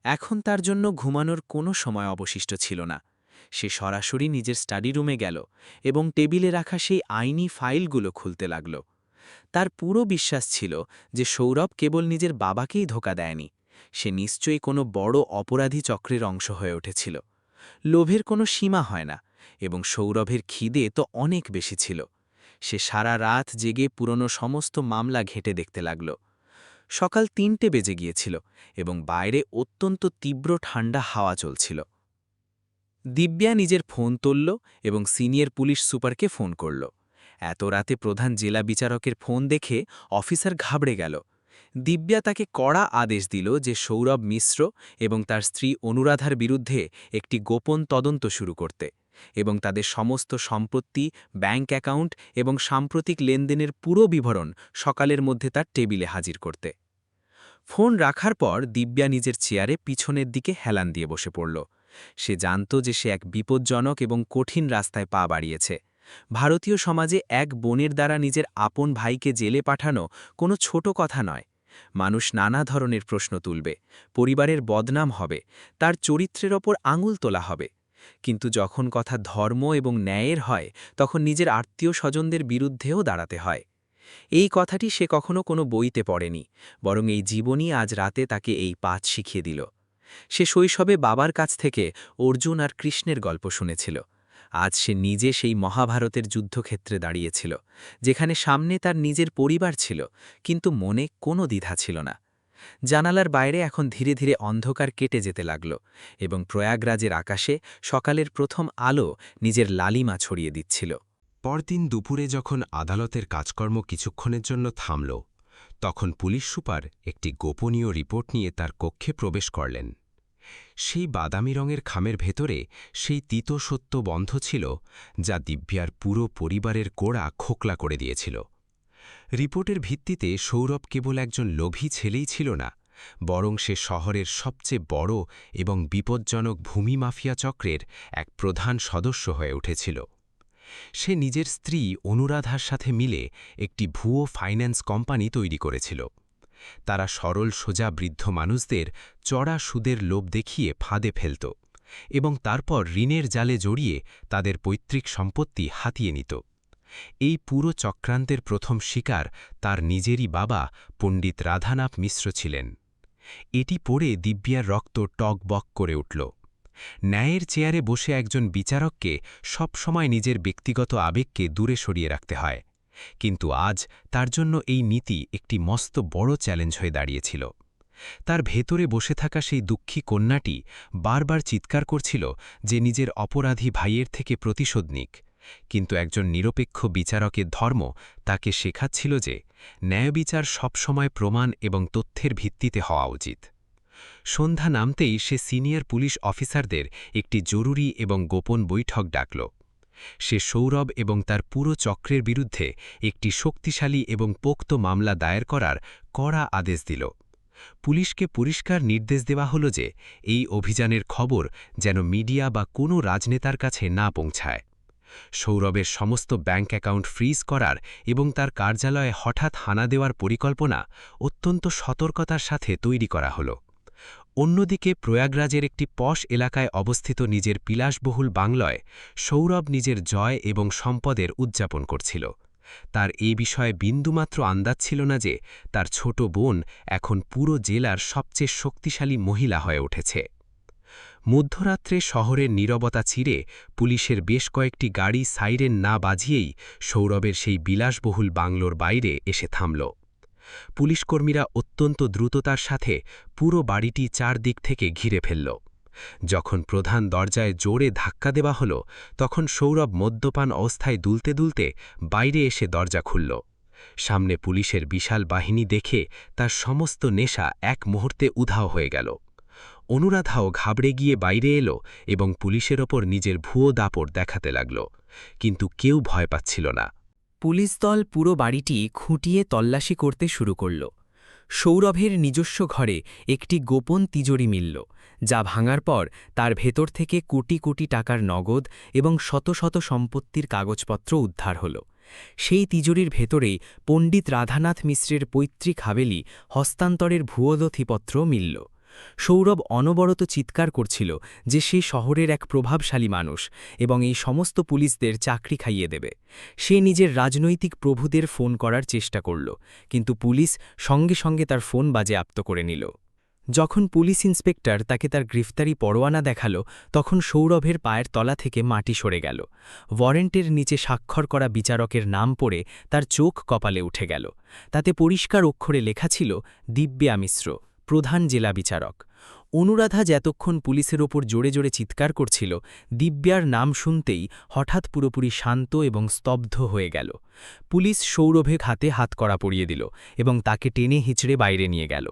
এখন তার জন্য ঘুমানোর কোনো সময় অবশিষ্ট ছিল না। সে সরাসরি নিজের স্টাডি রুমে গেল এবং টেবিলে রাখা সেই আইনি ফাইলগুলো খুলতে লাগল। তার পুরো বিশ্বাস ছিল যে সৌরভ কেবল নিজের বাবাকেই ধোঁকা দেয়নি, সে নিশ্চয়ই কোনো বড় অপরাধী চক্রের অংশ হয়ে উঠেছিল। লোভের কোনো সীমা হয় না এবং সৌরভের খিদে তো অনেক বেশি ছিল। সে সারা রাত জেগে পুরনো সমস্ত মামলা ঘেঁটে দেখতে লাগল। সকাল ৩টে বেজে গিয়েছিল এবং বাইরে অত্যন্ত তীব্র ঠান্ডা হাওয়া চলছিল। দিব্যা নিজের ফোন তুলল এবং সিনিয়র পুলিশ সুপারকে ফোন করল। এত রাতে প্রধান জেলা বিচারকের ফোন দেখে অফিসার ঘাবড়ে গেল। দিব্যা তাকে কড়া আদেশ দিল যে সৌরভ মিশ্র এবং তার স্ত্রী অনুরাধার বিরুদ্ধে একটি গোপন তদন্ত শুরু করতে এবং তাদের সমস্ত সম্পত্তি, ব্যাংক অ্যাকাউন্ট এবং সাম্প্রতিক লেনদেনের পুরো বিবরণ সকালের মধ্যে তার টেবিলে হাজির করতে। ফোন রাখার পর দিব্যা নিজের চেয়ারে পিছনের দিকে হেলান দিয়ে বসে পড়ল। সে জানত যে সে এক বিপজ্জনক এবং কঠিন রাস্তায় পা বাড়িয়েছে। ভারতীয় সমাজে এক বোনের দ্বারা নিজের আপন ভাইকে জেলে পাঠানো কোনো ছোট কথা নয়। মানুষ নানা ধরনের প্রশ্ন তুলবে, পরিবারের বদনাম হবে, তার চরিত্রের ওপর আঙুল তোলা হবে। কিন্তু যখন কথা ধর্ম এবং ন্যায়ের হয় তখন নিজের আত্মীয় স্বজনদের বিরুদ্ধেও দাঁড়াতে হয়। এই কথাটি সে কখনো কোনো বইতে পড়েনি, বরং এই জীবনই আজ রাতে তাকে এই পাঠ শিখিয়ে দিল। সে শৈশবে বাবার কাছ থেকে অর্জুন আর কৃষ্ণের গল্প শুনেছিল। আজ সে নিজে সেই মহাভারতের যুদ্ধক্ষেত্রে দাঁড়িয়েছিল, যেখানে সামনে তার নিজের পরিবার ছিল, কিন্তু মনে কোনো দ্বিধা ছিল না। জানালার বাইরে এখন ধীরে ধীরে অন্ধকার কেটে যেতে লাগল এবং প্রয়াগরাজের আকাশে সকালের প্রথম আলো নিজের লালিমা ছড়িয়ে দিচ্ছিল। পরদিন দুপুরে যখন আদালতের কাজকর্ম কিছুক্ষণের জন্য থামল, তখন পুলিশ সুপার একটি গোপনীয় রিপোর্ট নিয়ে তার কক্ষে প্রবেশ করলেন। সেই বাদামি রঙের খামের ভেতরে সেই তিতো সত্য বন্ধ ছিল, যা দিব্যার পুরো পরিবারের গোড়া খোকলা করে দিয়েছিল। রিপোর্টের ভিত্তিতে সৌরভ কেবল একজন লোভী ছেলেই ছিল না, বরং সে শহরের সবচেয়ে বড় এবং বিপজ্জনক ভূমি মাফিয়া চক্রের এক প্রধান সদস্য হয়ে উঠেছিল। সে নিজের স্ত্রী অনুরাধার সাথে মিলে একটি ভুয়ো ফাইন্যান্স কোম্পানি তৈরি করেছিল। তারা সরল সোজা বৃদ্ধ মানুষদের চড়া সুদের লোভ দেখিয়ে ফাঁদে ফেলত এবং তারপর ঋণের জালে জড়িয়ে তাদের পৈতৃক সম্পত্তি হাতিয়ে নিত। এই পুরো চক্রান্তের প্রথম শিকার তার নিজেরই বাবা পণ্ডিত রাধানাথ মিশ্র ছিলেন। এটি পড়ে দিব্যার রক্ত টকবক করে উঠল। ন্যায়ের চেয়ারে বসে একজন বিচারককে সবসময় নিজের ব্যক্তিগত আবেগকে দূরে সরিয়ে রাখতে হয়, কিন্তু আজ তার জন্য এই নীতি একটি মস্ত বড় চ্যালেঞ্জ হয়ে দাঁড়িয়েছিল। তার ভেতরে বসে থাকা সেই দুঃখী কন্যাটি বারবার চিৎকার করছিল যে নিজের অপরাধী ভাইয়ের থেকে প্রতিশোধ নিক, কিন্তু একজন নিরপেক্ষ বিচারকের ধর্ম তাকে শেখাচ্ছিল যে ন্যায়বিচার সবসময় প্রমাণ এবং তথ্যের ভিত্তিতে হওয়া উচিত। সন্ধ্যা নামতেই সে সিনিয়র পুলিশ অফিসারদের একটি জরুরি এবং গোপন বৈঠক ডাকল। সে সৌরভ এবং তার পুরো চক্রের বিরুদ্ধে একটি শক্তিশালী এবং পোক্ত মামলা দায়ের করার কড়া আদেশ দিল। পুলিশকে পরিষ্কার নির্দেশ দেওয়া হল যে এই অভিযানের খবর যেন মিডিয়া বা কোনো রাজনেতার কাছে না পৌঁছায়। সৌরভের সমস্ত ব্যাঙ্ক অ্যাকাউন্ট ফ্রিজ করার এবং তার কার্যালয়ে হঠাৎ হানা দেওয়ার পরিকল্পনা অত্যন্ত সতর্কতার সাথে তৈরি করা হল। অন্যদিকে প্রয়াগরাজের একটি পশ এলাকায় অবস্থিত নিজের বিলাসবহুল বাংলায় সৌরভ নিজের জয় এবং সম্পদের উদযাপন করছিল। তার এই বিষয়ে বিন্দুমাত্র আন্দাজ ছিল না যে তার ছোট বোন এখন পুরো জেলার সবচেয়ে শক্তিশালী মহিলা হয়ে উঠেছে। মধ্যরাত্রে শহরের নীরবতা চিরে পুলিশের বেশ কয়েকটি গাড়ি সাইরেন না বাজিয়েই সৌরভের সেই বিলাসবহুল বাংলোর বাইরে এসে থামল। পুলিশকর্মীরা অত্যন্ত দ্রুততার সাথে পুরো বাড়িটি চারদিক থেকে ঘিরে ফেলল। যখন প্রধান দরজায় জোরে ধাক্কা দেওয়া হল, তখন সৌরভ মদ্যপান অবস্থায় দুলতে দুলতে বাইরে এসে দরজা খুলল। সামনে পুলিশের বিশাল বাহিনী দেখে তার সমস্ত নেশা এক মুহূর্তে উধাও হয়ে গেল। অনুরাধাও ঘাবড়ে গিয়ে বাইরে এলো এবং পুলিশের ওপর নিজের ভুয়ো দাপট দেখাতে লাগল, কিন্তু কেউ ভয় পাচ্ছিল না। পুলিশ দল পুরো বাড়িটি খুঁটিয়ে তল্লাশি করতে শুরু করল। সৌরভের নিজস্ব ঘরে একটি গোপন তিজোরি মিলল, যা ভাঙার পর তার ভেতর থেকে কোটি কোটি টাকার নগদ এবং শত শত সম্পত্তির কাগজপত্র উদ্ধার হল। সেই তিজোরির ভেতরেই পণ্ডিত রাধানাথ মিশ্রের পৈতৃক হাভেলি হস্তান্তরের ভুয়ো নথিপত্র মিলল। সৌরভ অনবরত চিৎকার করছিল যে সে শহরের এক প্রভাবশালী মানুষ এবং এই সমস্ত পুলিশদের চাকরি খাইয়ে দেবে। সে নিজের রাজনৈতিক প্রভুদের ফোন করার চেষ্টা করল, কিন্তু পুলিশ সঙ্গে সঙ্গে তার ফোন বাজেয়াপ্ত করে নিল। যখন পুলিশ ইন্সপেক্টর তাকে তার গ্রেফতারি পরোয়ানা দেখাল, তখন সৌরভের পায়ের তলা থেকে মাটি সরে গেল। ওয়ারেন্টের নিচে স্বাক্ষর করা বিচারকের নাম পড়ে তার চোখ কপালে উঠে গেল। তাতে পরিষ্কার অক্ষরে লেখা ছিল দিব্যা মিশ্র, প্রধান জেলা বিচারক। অনুরাধা যতক্ষণ পুলিশের ওপর জোরে জোরে চিৎকার করছিল, দিব্যার নাম শুনতেই হঠাৎ পুরোপুরি শান্ত এবং স্তব্ধ হয়ে গেল। পুলিশ সৌরভের হাতে হাতকড়া পরিয়ে দিল এবং তাকে টেনে হিঁচড়ে বাইরে নিয়ে গেল।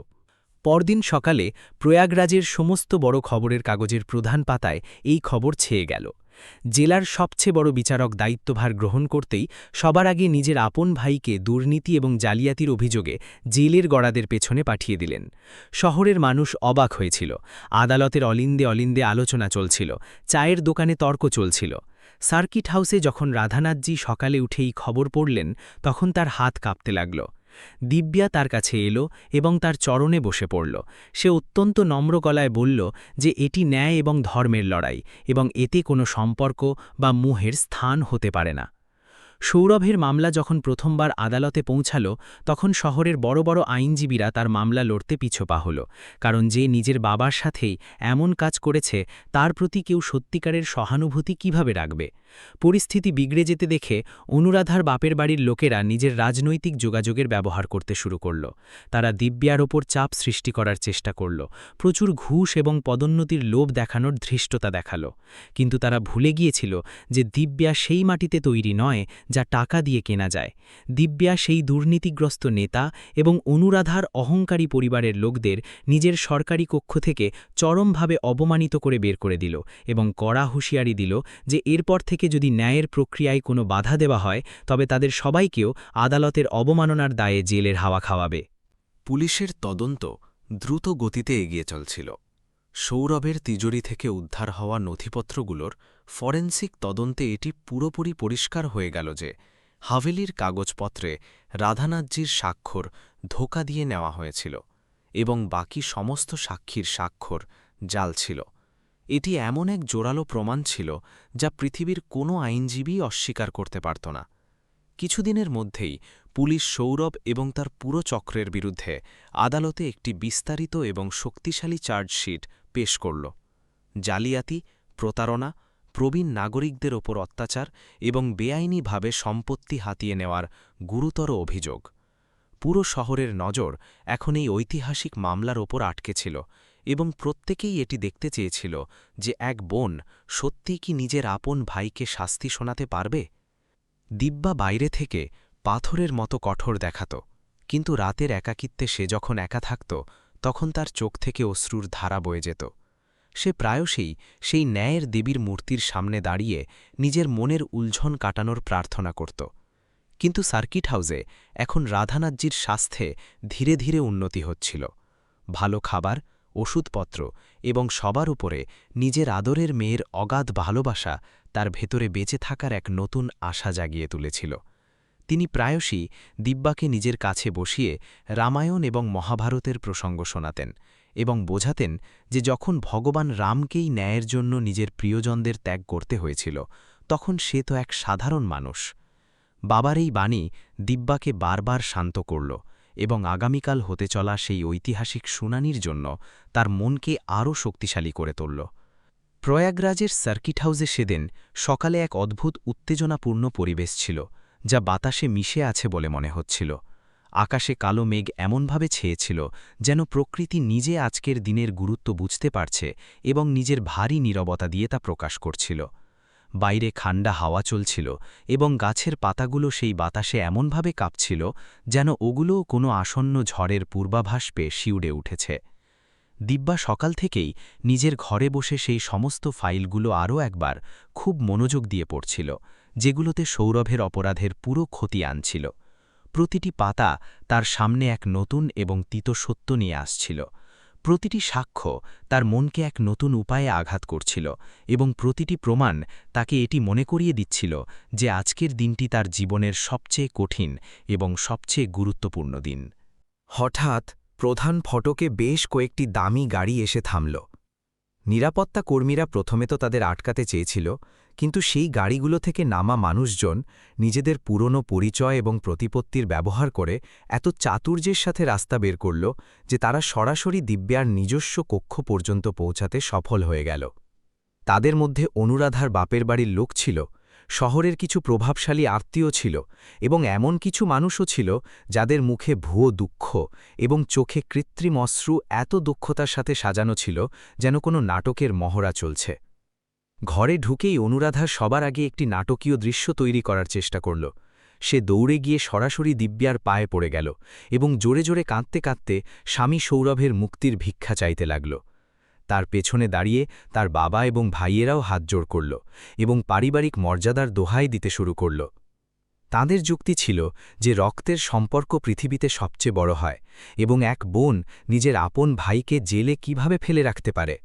পরদিন সকালে প্রয়াগরাজের সমস্ত বড় খবরের কাগজের প্রধান পাতায় এই খবর ছেয়ে গেল। জেলার সবচেয়ে বড় বিচারক দায়িত্বভার গ্রহণ করতেই সবার আগে নিজের আপন ভাইকে দুর্নীতি এবং জালিয়াতির অভিযোগে জেলের গড়াদের পেছনে পাঠিয়ে দিলেন। শহরের মানুষ অবাক হয়েছিল। আদালতের অলিন্দে অলিন্দে আলোচনা চলছিল, চায়ের দোকানে তর্ক চলছিল। সার্কিট হাউসে যখন রাধানাথজি সকালে উঠেই খবর পড়লেন, তখন তার হাত কাঁপতে লাগল। দিব্যা তার কাছে এলো এবং তার চরণে বসে পড়ল। সে অত্যন্ত নম্র গলায় বলল যে এটি ন্যায় এবং ধর্মের লড়াই এবং এতে কোনো সম্পর্ক বা মোহের স্থান হতে পারে না। সৌরভের মামলা যখন প্রথমবার আদালতে পৌঁছাল তখন শহরের বড় বড় আইনজীবীরা তার মামলা লড়তে পিছপা হল, কারণ যে নিজের বাবার সাথেই এমন কাজ করেছে তার প্রতি কেউ সত্যিকারের সহানুভূতি কিভাবে রাখবে। পরিস্থিতি বিগড়ে যেতে দেখে অনুরাধার বাপের বাড়ির লোকেরা নিজের রাজনৈতিক যোগাযোগের ব্যবহার করতে শুরু করল। তারা দিব্যার ওপর চাপ সৃষ্টি করার চেষ্টা করল, প্রচুর ঘুষ এবং পদোন্নতির লোভ দেখানোর ধৃষ্টতা দেখাল। কিন্তু তারা ভুলে গিয়েছিল যে দিব্যা সেই মাটিতে তৈরি নয় যা টাকা দিয়ে কেনা যায়। দিব্যা সেই দুর্নীতিগ্রস্ত নেতা এবং অনুরাধার অহংকারী পরিবারের লোকদের নিজের সরকারি কক্ষ থেকে চরমভাবে অপমানিত করে বের করে দিল এবং কড়া হুঁশিয়ারি দিল যে এরপর থেকে যদি ন্যায়ের প্রক্রিয়ায় কোনো বাধা দেওয়া হয় তবে তাদের সবাইকেও আদালতের অবমাননার দায়ে জেলের হাওয়া খাওয়াবে। পুলিশের তদন্ত দ্রুত গতিতে এগিয়ে চলছিল। সৌরভের তিজোরি থেকে উদ্ধার হওয়া নথিপত্রগুলোর ফরেন্সিক তদন্তে এটি পুরোপুরি পরিষ্কার হয়ে গেল যে হাভেলির কাগজপত্রে রাধানাথজির স্বাক্ষর ধোঁকা দিয়ে নেওয়া হয়েছিল এবং বাকি সমস্ত সাক্ষীর স্বাক্ষর জাল ছিল। এটি এমন এক জোরালো প্রমাণ ছিল যা পৃথিবীর কোনো আইনজীবী অস্বীকার করতে পারত না। কিছুদিনের মধ্যেই পুলিশ সৌরভ এবং তার পুরো চক্রের বিরুদ্ধে আদালতে একটি বিস্তারিত এবং শক্তিশালী চার্জশিট পেশ করল। জালিয়াতি, প্রতারণা, প্রবীণ নাগরিকদের ওপর অত্যাচার এবং বেআইনিভাবে সম্পত্তি হাতিয়ে নেওয়ার গুরুতর অভিযোগ। পুরো শহরের নজর এখন এই ঐতিহাসিক মামলার ওপর আটকে ছিল এবং প্রত্যেকেই এটি দেখতে চেয়েছিল যে এক বোন সত্যিই কি নিজের আপন ভাইকে শাস্তি শোনাতে পারবে। দিব্যা বাইরে থেকে পাথরের মতো কঠোর দেখাত, কিন্তু রাতের একাকিত্বে সে যখন একা থাকত তখন তার চোখ থেকে অশ্রুর ধারা বয়ে যেত। সে প্রায়শই সেই ন্যায়ের দেবীর মূর্তির সামনে দাঁড়িয়ে নিজের মনের উলঝন কাটানোর প্রার্থনা করত। কিন্তু সার্কিট হাউসে এখন রাধানাথজির স্বাস্থ্যে ধীরে ধীরে উন্নতি হচ্ছিল। ভালো খাবার, ওষুধপত্র এবং সবার উপরে নিজের আদরের মেয়ের অগাধ ভালোবাসা তার ভেতরে বেঁচে থাকার এক নতুন আশা জাগিয়ে তুলেছিল। তিনি প্রায়শই দিব্যাকে নিজের কাছে বসিয়ে রামায়ণ এবং মহাভারতের প্রসঙ্গ শোনাতেন এবং বোঝাতেন যে যখন ভগবান রামকেই ন্যায়ের জন্য নিজের প্রিয়জনদের ত্যাগ করতে হয়েছিল তখন সে তো এক সাধারণ মানুষ। বাবার এই বাণী দিব্যাকে বারবার শান্ত করল এবং আগামীকাল হতে চলা সেই ঐতিহাসিক শুনানির জন্য তার মনকে আরও শক্তিশালী করে তুলল। প্রয়াগরাজের সার্কিট হাউসে সেদিন সকালে এক অদ্ভুত উত্তেজনাপূর্ণ পরিবেশ ছিল, যা বাতাসে মিশে আছে বলে মনে হচ্ছিল। আকাশে কালো মেঘ এমনভাবে ছেয়েছিল যেন প্রকৃতি নিজে আজকের দিনের গুরুত্ব বুঝতে পারছে এবং নিজের ভারী নীরবতা দিয়ে তা প্রকাশ করছিল। বাইরে ঠান্ডা হাওয়া চলছিল এবং গাছের পাতাগুলো সেই বাতাসে এমনভাবে কাঁপছিল যেন ওগুলোও কোনো আসন্ন ঝড়ের পূর্বাভাস পেয়ে শিউরে উঠেছে। দিব্যা সকাল থেকেই নিজের ঘরে বসে সেই সমস্ত ফাইলগুলো আরও একবার খুব মনোযোগ দিয়ে পড়ছিল, যেগুলোতে সৌরভের অপরাধের পুরো ক্ষতি আনছিল। প্রতিটি পাতা তার সামনে এক নতুন এবং তিত সত্য নিয়ে আসছিল। প্রতিটি সাক্ষ্য তার মনকে এক নতুন উপায়ে আঘাত করছিল এবং প্রতিটি প্রমাণ তাকে এটি মনে করিয়ে দিচ্ছিল যে আজকের দিনটি তার জীবনের সবচেয়ে কঠিন এবং সবচেয়ে গুরুত্বপূর্ণ দিন। হঠাৎ প্রধান ফটকে বেশ কয়েকটি দামি গাড়ি এসে থামল। নিরাপত্তা কর্মীরা প্রথমে তো তাদের আটকাতে চেয়েছিল, কিন্তু সেই গাড়িগুলো থেকে নামা মানুষজন নিজেদের পুরনো পরিচয় এবং প্রতিপত্তির ব্যবহার করে এত চাতুর্যের সাথে রাস্তা বের করল যে তারা সরাসরি দিব্যার নিজস্ব কক্ষ পর্যন্ত পৌঁছাতে সফল হয়ে গেল। তাদের মধ্যে অনুরাধার বাপের বাড়ির লোক ছিল, শহরের কিছু প্রভাবশালী আত্মীয় ছিল এবং এমন কিছু মানুষও ছিল যাদের মুখে ভুয়ো দুঃখ এবং চোখে কৃত্রিম অশ্রু এত দক্ষতার সাথে সাজানো ছিল যেন কোনো নাটকের মহড়া চলছে। ঘরে ঢুকেই অনুরাধা সবার আগে একটি নাটকীয় দৃশ্য তৈরি করার চেষ্টা করল। সে দৌড়ে গিয়ে সরাসরি দিব্যার পায়ে পড়ে গেল এবং জোরে জোরে কাঁদতে কাঁদতে স্বামী সৌরভের মুক্তির ভিক্ষা চাইতে লাগল। তার পেছনে দাঁড়িয়ে তার বাবা এবং ভাইয়েরাও হাতজোড় করল এবং পারিবারিক মর্যাদার দোহাই দিতে শুরু করল। তাদের যুক্তি ছিল যে রক্তের সম্পর্ক পৃথিবীতে সবচেয়ে বড় হয় এবং এক বোন নিজের আপন ভাইকে জেলে কিভাবে ফেলে রাখতে পারে।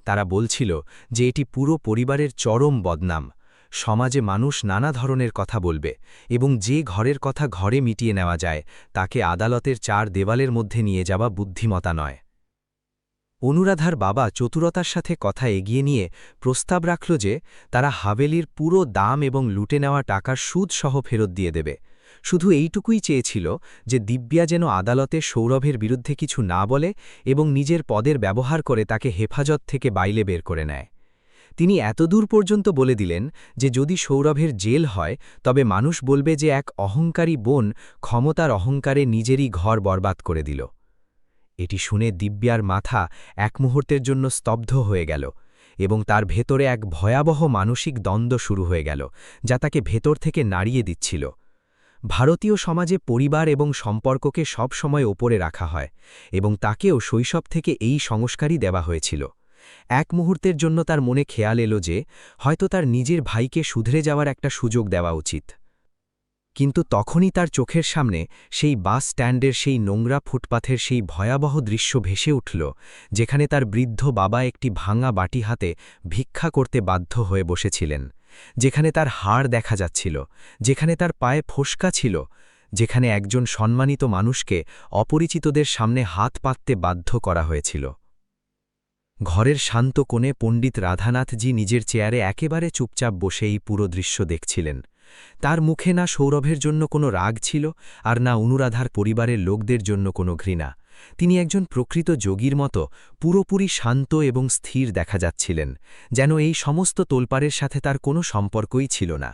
তারা বলছিল যে এটি পুরো পরিবারের চরম বদনাম। সমাজে মানুষ নানা ধরনের কথা বলবে এবং যে ঘরের কথা ঘরে মিটিয়ে নেওয়া যায় তাকে আদালতের চার দেওয়ালের মধ্যে নিয়ে যাওয়া বুদ্ধিমতা নয়। অনুরাধার বাবা চতুরতার সাথে কথা এগিয়ে নিয়ে প্রস্তাব রাখল যে তারা হাভেলির পুরো দাম এবং লুটে নেওয়া টাকার সুদ সহ ফেরত দিয়ে দেবে। শুধু এইটুকুই চেয়েছিল যে দিব্যা যেন আদালতে সৌরভের বিরুদ্ধে কিছু না বলে এবং নিজের পদের ব্যবহার করে তাকে হেফাজত থেকে বাইরে বের করে নেয়। তিনি এতদূর পর্যন্ত বলে দিলেন যে যদি সৌরভের জেল হয় তবে মানুষ বলবে যে এক অহংকারী বোন ক্ষমতার অহংকারে নিজেরই ঘর বরবাদ করে দিল। এটি শুনে দিব্যার মাথা এক মুহূর্তের জন্য স্তব্ধ হয়ে গেল এবং তার ভেতরে এক ভয়াবহ মানসিক দ্বন্দ্ব শুরু হয়ে গেল যা তাকে ভেতর থেকে নাড়িয়ে দিচ্ছিল। ভারতীয় সমাজে পরিবার এবং সম্পর্ককে সব সময় ওপরে রাখা হয় এবং তাকেও শৈশব থেকে এই সংস্কারই দেওয়া হয়েছিল। এক মুহূর্তের জন্য তার মনে খেয়াল এলো যে হয়তো তার নিজের ভাইকে শুধরে যাওয়ার একটা সুযোগ দেওয়া উচিত। কিন্তু তখনই তার চোখের সামনে সেই বাস স্ট্যান্ডের সেই নোংরা ফুটপাথের সেই ভয়াবহ দৃশ্য ভেসে উঠল, যেখানে তার বৃদ্ধ বাবা একটি ভাঙা বাটি হাতে ভিক্ষা করতে বাধ্য হয়ে বসেছিলেন, যেখানে তার হাড় দেখা যাচ্ছিল, যেখানে তার পায়ে ফোসকা ছিল, যেখানে একজন সম্মানিত মানুষকে অপরিচিতদের সামনে হাত পাততে বাধ্য করা হয়েছিল। ঘরের শান্ত কোণে পণ্ডিত রাধানাথজি নিজের চেয়ারে একেবারে চুপচাপ বসে এই পুরো দৃশ্য দেখছিলেন। তার মুখে না সৌরভের জন্য কোনো রাগ ছিল আর না অনুরাধার পরিবারের লোকদের জন্য কোনো ঘৃণা। তিনি একজন প্রকৃত যোগীর মতো পুরোপুরি শান্ত এবং স্থির দেখা যাচ্ছিলেন, যেন এই সমস্ত তোলপাড়ের সাথে তার কোনো সম্পর্কই ছিল না।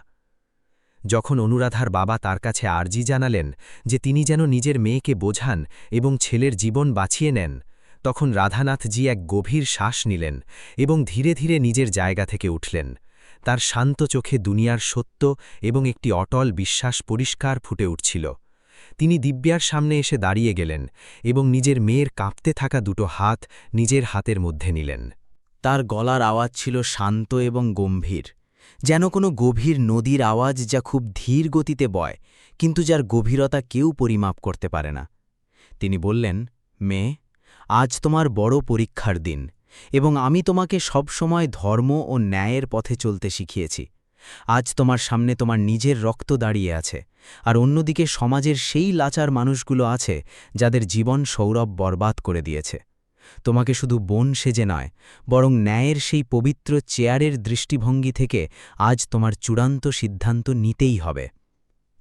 যখন অনুরাধার বাবা তার কাছে আর্জি জানালেন যে তিনি যেন নিজের মেয়েকে বোঝান এবং ছেলের জীবন বাঁচিয়ে নেন, তখন রাধানাথজি এক গভীর শ্বাস নিলেন এবং ধীরে ধীরে নিজের জায়গা থেকে উঠলেন। তার শান্ত চোখে দুনিয়ার সত্য এবং একটি অটল বিশ্বাস পরিষ্কার ফুটে উঠছিল। তিনি দিব্যার সামনে এসে দাঁড়িয়ে গেলেন এবং নিজের মেয়ের কাঁপতে থাকা দুটো হাত নিজের হাতের মধ্যে নিলেন। তার গলার আওয়াজ ছিল শান্ত এবং গম্ভীর, যেন কোনো গভীর নদীর আওয়াজ যা খুব ধীর গতিতে বয়, কিন্তু যার গভীরতা কেউ পরিমাপ করতে পারে না। তিনি বললেন, মেয়ে, আজ তোমার বড় পরীক্ষার দিন এবং আমি তোমাকে সব সময় ধর্ম ও ন্যায়ের পথে চলতে শিখিয়েছি। আজ তোমার সামনে তোমার নিজের রক্ত দাঁড়িয়ে আছে, আর অন্যদিকে সমাজের সেই লাচার মানুষগুলো আছে যাদের জীবন সৌরভ বরবাদ করে দিয়েছে। তোমাকে শুধু বোন সেজে নয়, বরং ন্যায়ের সেই পবিত্র চেয়ারের দৃষ্টিভঙ্গি থেকে আজ তোমার চূড়ান্ত সিদ্ধান্ত নিতেই হবে।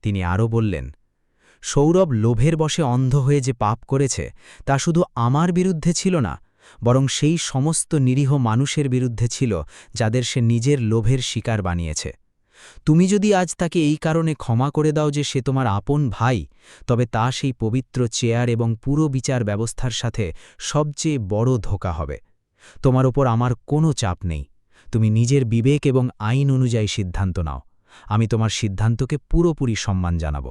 তিনি আরও বললেন, সৌরভ লোভের বশে অন্ধ হয়ে যে পাপ করেছে তা শুধু আমার বিরুদ্ধে ছিল না, বরং সেই সমস্ত নিরীহ মানুষের বিরুদ্ধে ছিল যাদের সে নিজের লোভের শিকার বানিয়েছে। তুমি যদি আজ তাকে এই কারণে ক্ষমা করে দাও যে সে তোমার আপন ভাই, তবে তা সেই পবিত্র চেয়ার এবং পুরো বিচার ব্যবস্থার সাথে সবচেয়ে বড় ধোঁকা হবে। তোমার ওপর আমার কোনো চাপ নেই, তুমি নিজের বিবেক এবং আইন অনুযায়ী সিদ্ধান্ত নাও। আমি তোমার সিদ্ধান্তকে পুরোপুরি সম্মান জানাব।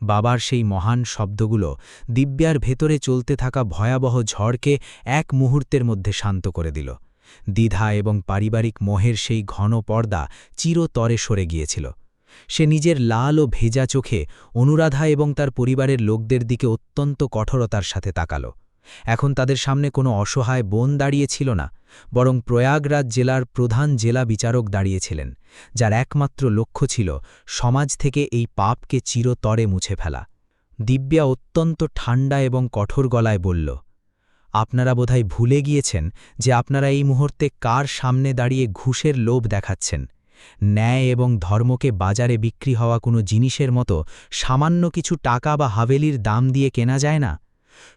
বাবার সেই মহান শব্দগুলো দিব্যার ভেতরে চলতে থাকা ভয়াবহ ঝড়কে এক মুহূর্তের মধ্যে শান্ত করে দিল। দ্বিধা এবং পারিবারিক মোহের সেই ঘন পর্দা চিরতরে সরে গিয়েছিল। সে নিজের লাল ও ভেজা চোখে অনুরাধা এবং তার পরিবারের লোকদের দিকে অত্যন্ত কঠোরতার সাথে তাকাল। এখন তাদের সামনে কোনো অসহায় বোন দাঁড়িয়েছিল না, বরং প্রয়াগরাজ জেলার প্রধান জেলা বিচারক দাঁড়িয়েছিলেন, যার একমাত্র লক্ষ্য ছিল সমাজ থেকে এই পাপকে চিরতরে মুছে ফেলা। দিব্যা অত্যন্ত ঠান্ডা এবং কঠোর গলায় বলল, আপনারা বোধহয় ভুলে গিয়েছেন যে আপনারা এই মুহূর্তে কার সামনে দাঁড়িয়ে ঘুষের লোভ দেখাচ্ছেন। ন্যায় এবং ধর্মকে বাজারে বিক্রি হওয়া কোনো জিনিসের মতো সামান্য কিছু টাকা বা হাভেলির দাম দিয়ে কেনা যায় না।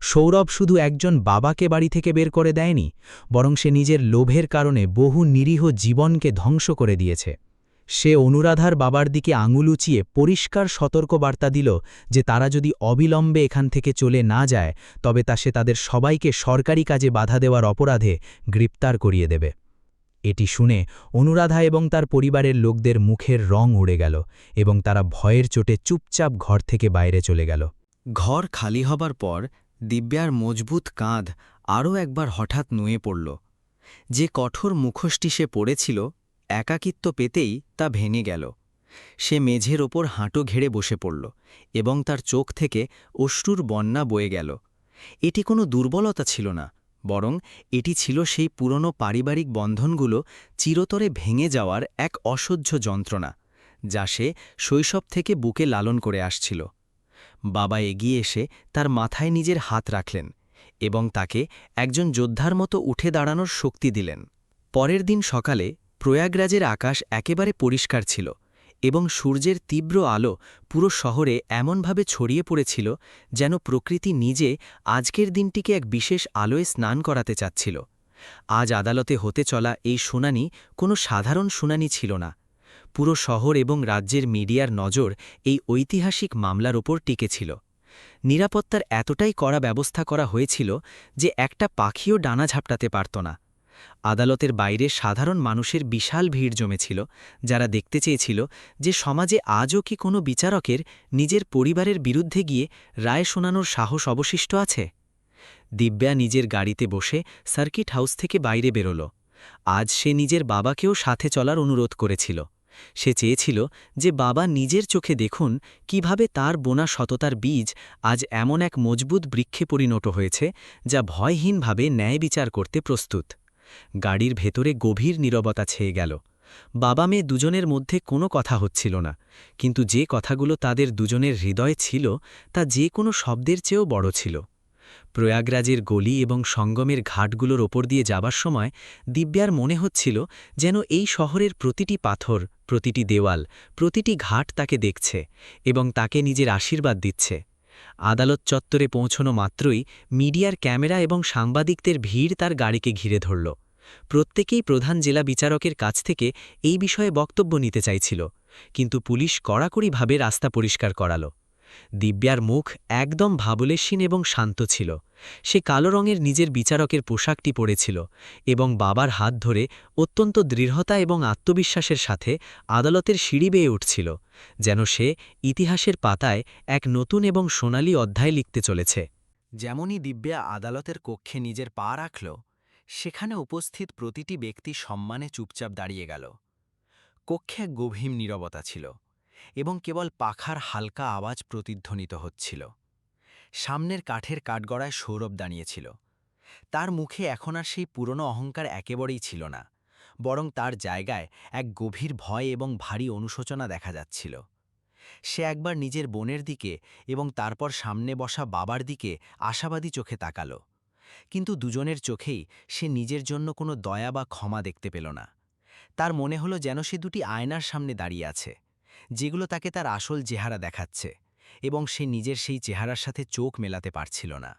সৌরভ শুধু একজন বাবাকে বাড়ি থেকে বের করে দেয়নি, বরং সে নিজের লোভের কারণে বহু নিরীহ জীবনকে ধ্বংস করে দিয়েছে। সে অনুরাধার বাবার দিকে আঙুল উঁচিয়ে পরিষ্কার সতর্কবার্তা দিল যে তারা যদি অবিলম্বে এখান থেকে চলে না যায় তবে তা সে তাদের সবাইকে সরকারি কাজে বাধা দেওয়ার অপরাধে গ্রেপ্তার করিয়ে দেবে। এটি শুনে অনুরাধা এবং তার পরিবারের লোকদের মুখের রং উড়ে গেল এবং তারা ভয়ের চোটে চুপচাপ ঘর থেকে বাইরে চলে গেল। ঘর খালি হবার পর দিব্যার মজবুত কাঁধ আরও একবার হঠাৎ নুয়ে পড়ল। যে কঠোর মুখোশটি সে পড়েছিল, একাকিত্ব পেতেই তা ভেঙে গেল। সে মেঝের ওপর হাঁটু ঘেড়ে বসে পড়ল এবং তার চোখ থেকে অশ্রুর বন্যা বয়ে গেল। এটি কোনো দুর্বলতা ছিল না, বরং এটি ছিল সেই পুরনো পারিবারিক বন্ধনগুলো চিরতরে ভেঙে যাওয়ার এক অসহ্য যন্ত্রণা, যা সে শৈশব থেকে বুকে লালন করে আসছিল। বাবা এগিয়ে এসে তার মাথায় নিজের হাত রাখলেন এবং তাকে একজন যোদ্ধার মতো উঠে দাঁড়ানোর শক্তি দিলেন। পরের দিন সকালে প্রয়াগরাজের আকাশ একেবারে পরিষ্কার ছিল এবং সূর্যের তীব্র আলো পুরো শহরে এমনভাবে ছড়িয়ে পড়েছিল যেন প্রকৃতি নিজে আজকের দিনটিকে এক বিশেষ আলোয় স্নান করাতে চাচ্ছিল। আজ আদালতে হতে চলা এই শুনানি কোনো সাধারণ শুনানি ছিল না। পুরো শহর এবং রাজ্যের মিডিয়ার নজর এই ঐতিহাসিক মামলার ওপর টিকেছিল। নিরাপত্তার এতটাই কড়া ব্যবস্থা করা হয়েছিল যে একটা পাখিও ডানা ঝাপটাতে পারত না। আদালতের বাইরে সাধারণ মানুষের বিশাল ভিড় জমেছিল, যারা দেখতে চেয়েছিল যে সমাজে আজও কি কোনো বিচারকের নিজের পরিবারের বিরুদ্ধে গিয়ে রায় শোনানোর সাহস অবশিষ্ট আছে। দিব্যা নিজের গাড়িতে বসে সার্কিট হাউস থেকে বাইরে বেরোল। আজ সে নিজের বাবাকেও সাথে চলার অনুরোধ করেছিল। সে চেয়েছিল যে বাবা নিজের চোখে দেখুন কিভাবে তার বোনা সততার বীজ আজ এমন এক মজবুত বৃক্ষে পরিণত হয়েছে যা ভয়হীনভাবে ন্যায় বিচার করতে প্রস্তুত। গাড়ির ভেতরে গভীর নীরবতা ছেয়ে গেল। বাবা মেয়ে দুজনের মধ্যে কোনো কথা হচ্ছিল না, কিন্তু যে কথাগুলো তাদের দুজনের হৃদয়ে ছিল তা যে কোনো শব্দের চেয়েও বড় ছিল। প্রয়াগরাজের গলি এবং সঙ্গমের ঘাটগুলোর ওপর দিয়ে যাবার সময় দিব্যার মনে হচ্ছিল যেন এই শহরের প্রতিটি পাথর, প্রতিটি দেওয়াল, প্রতিটি ঘাট তাকে দেখছে এবং তাকে নিজের আশীর্বাদ দিচ্ছে। আদালত চত্বরে পৌঁছনো মাত্রই মিডিয়ার ক্যামেরা এবং সাংবাদিকদের ভিড় তার গাড়িকে ঘিরে ধরল। প্রত্যেকেই প্রধান জেলা বিচারকের কাছ থেকে এই বিষয়ে বক্তব্য নিতে চাইছিল, কিন্তু পুলিশ কড়াকড়িভাবে রাস্তা পরিষ্কার করাল। দিব্যার মুখ একদম ভাবলেশীন এবং শান্ত ছিল। সে কালো রঙের নিজের বিচারকের পোশাকটি পরেছিল এবং বাবার হাত ধরে অত্যন্ত দৃঢ়তা এবং আত্মবিশ্বাসের সাথে আদালতের সিঁড়ি বেয়ে উঠছিল, যেন সে ইতিহাসের পাতায় এক নতুন এবং সোনালী অধ্যায় লিখতে চলেছে। যেমনই দিব্যা আদালতের কক্ষে নিজের পা রাখল, সেখানে উপস্থিত প্রতিটি ব্যক্তি সম্মানে চুপচাপ দাঁড়িয়ে গেল। কক্ষে এক গভীর নীরবতা ছিল এবং কেবল পাখার হালকা আওয়াজ প্রতিধ্বনিত হচ্ছিল। সামনের কাঠের কাঠগড়ায় সৌরভ দাঁড়িয়েছিল। তার মুখে এখন আর সেই পুরনো অহংকার একেবারেই ছিল না, বরং তার জায়গায় এক গভীর ভয় এবং ভারী অনুশোচনা দেখা যাচ্ছিল। সে একবার নিজের বোনের দিকে এবং তারপর সামনে বসা বাবার দিকে আশাবাদী চোখে তাকাল, কিন্তু দুজনের চোখেই সে নিজের জন্য কোনো দয়া বা ক্ষমা দেখতে পেল না। তার মনে হলো যেন সে দুটি আয়নার সামনে দাঁড়িয়ে আছে, যেগুলো তাকে তার আসল চেহারা দেখাচ্ছে, এবং সে নিজের সেই চেহারার সাথে চোখ মেলাতে পারছিল না।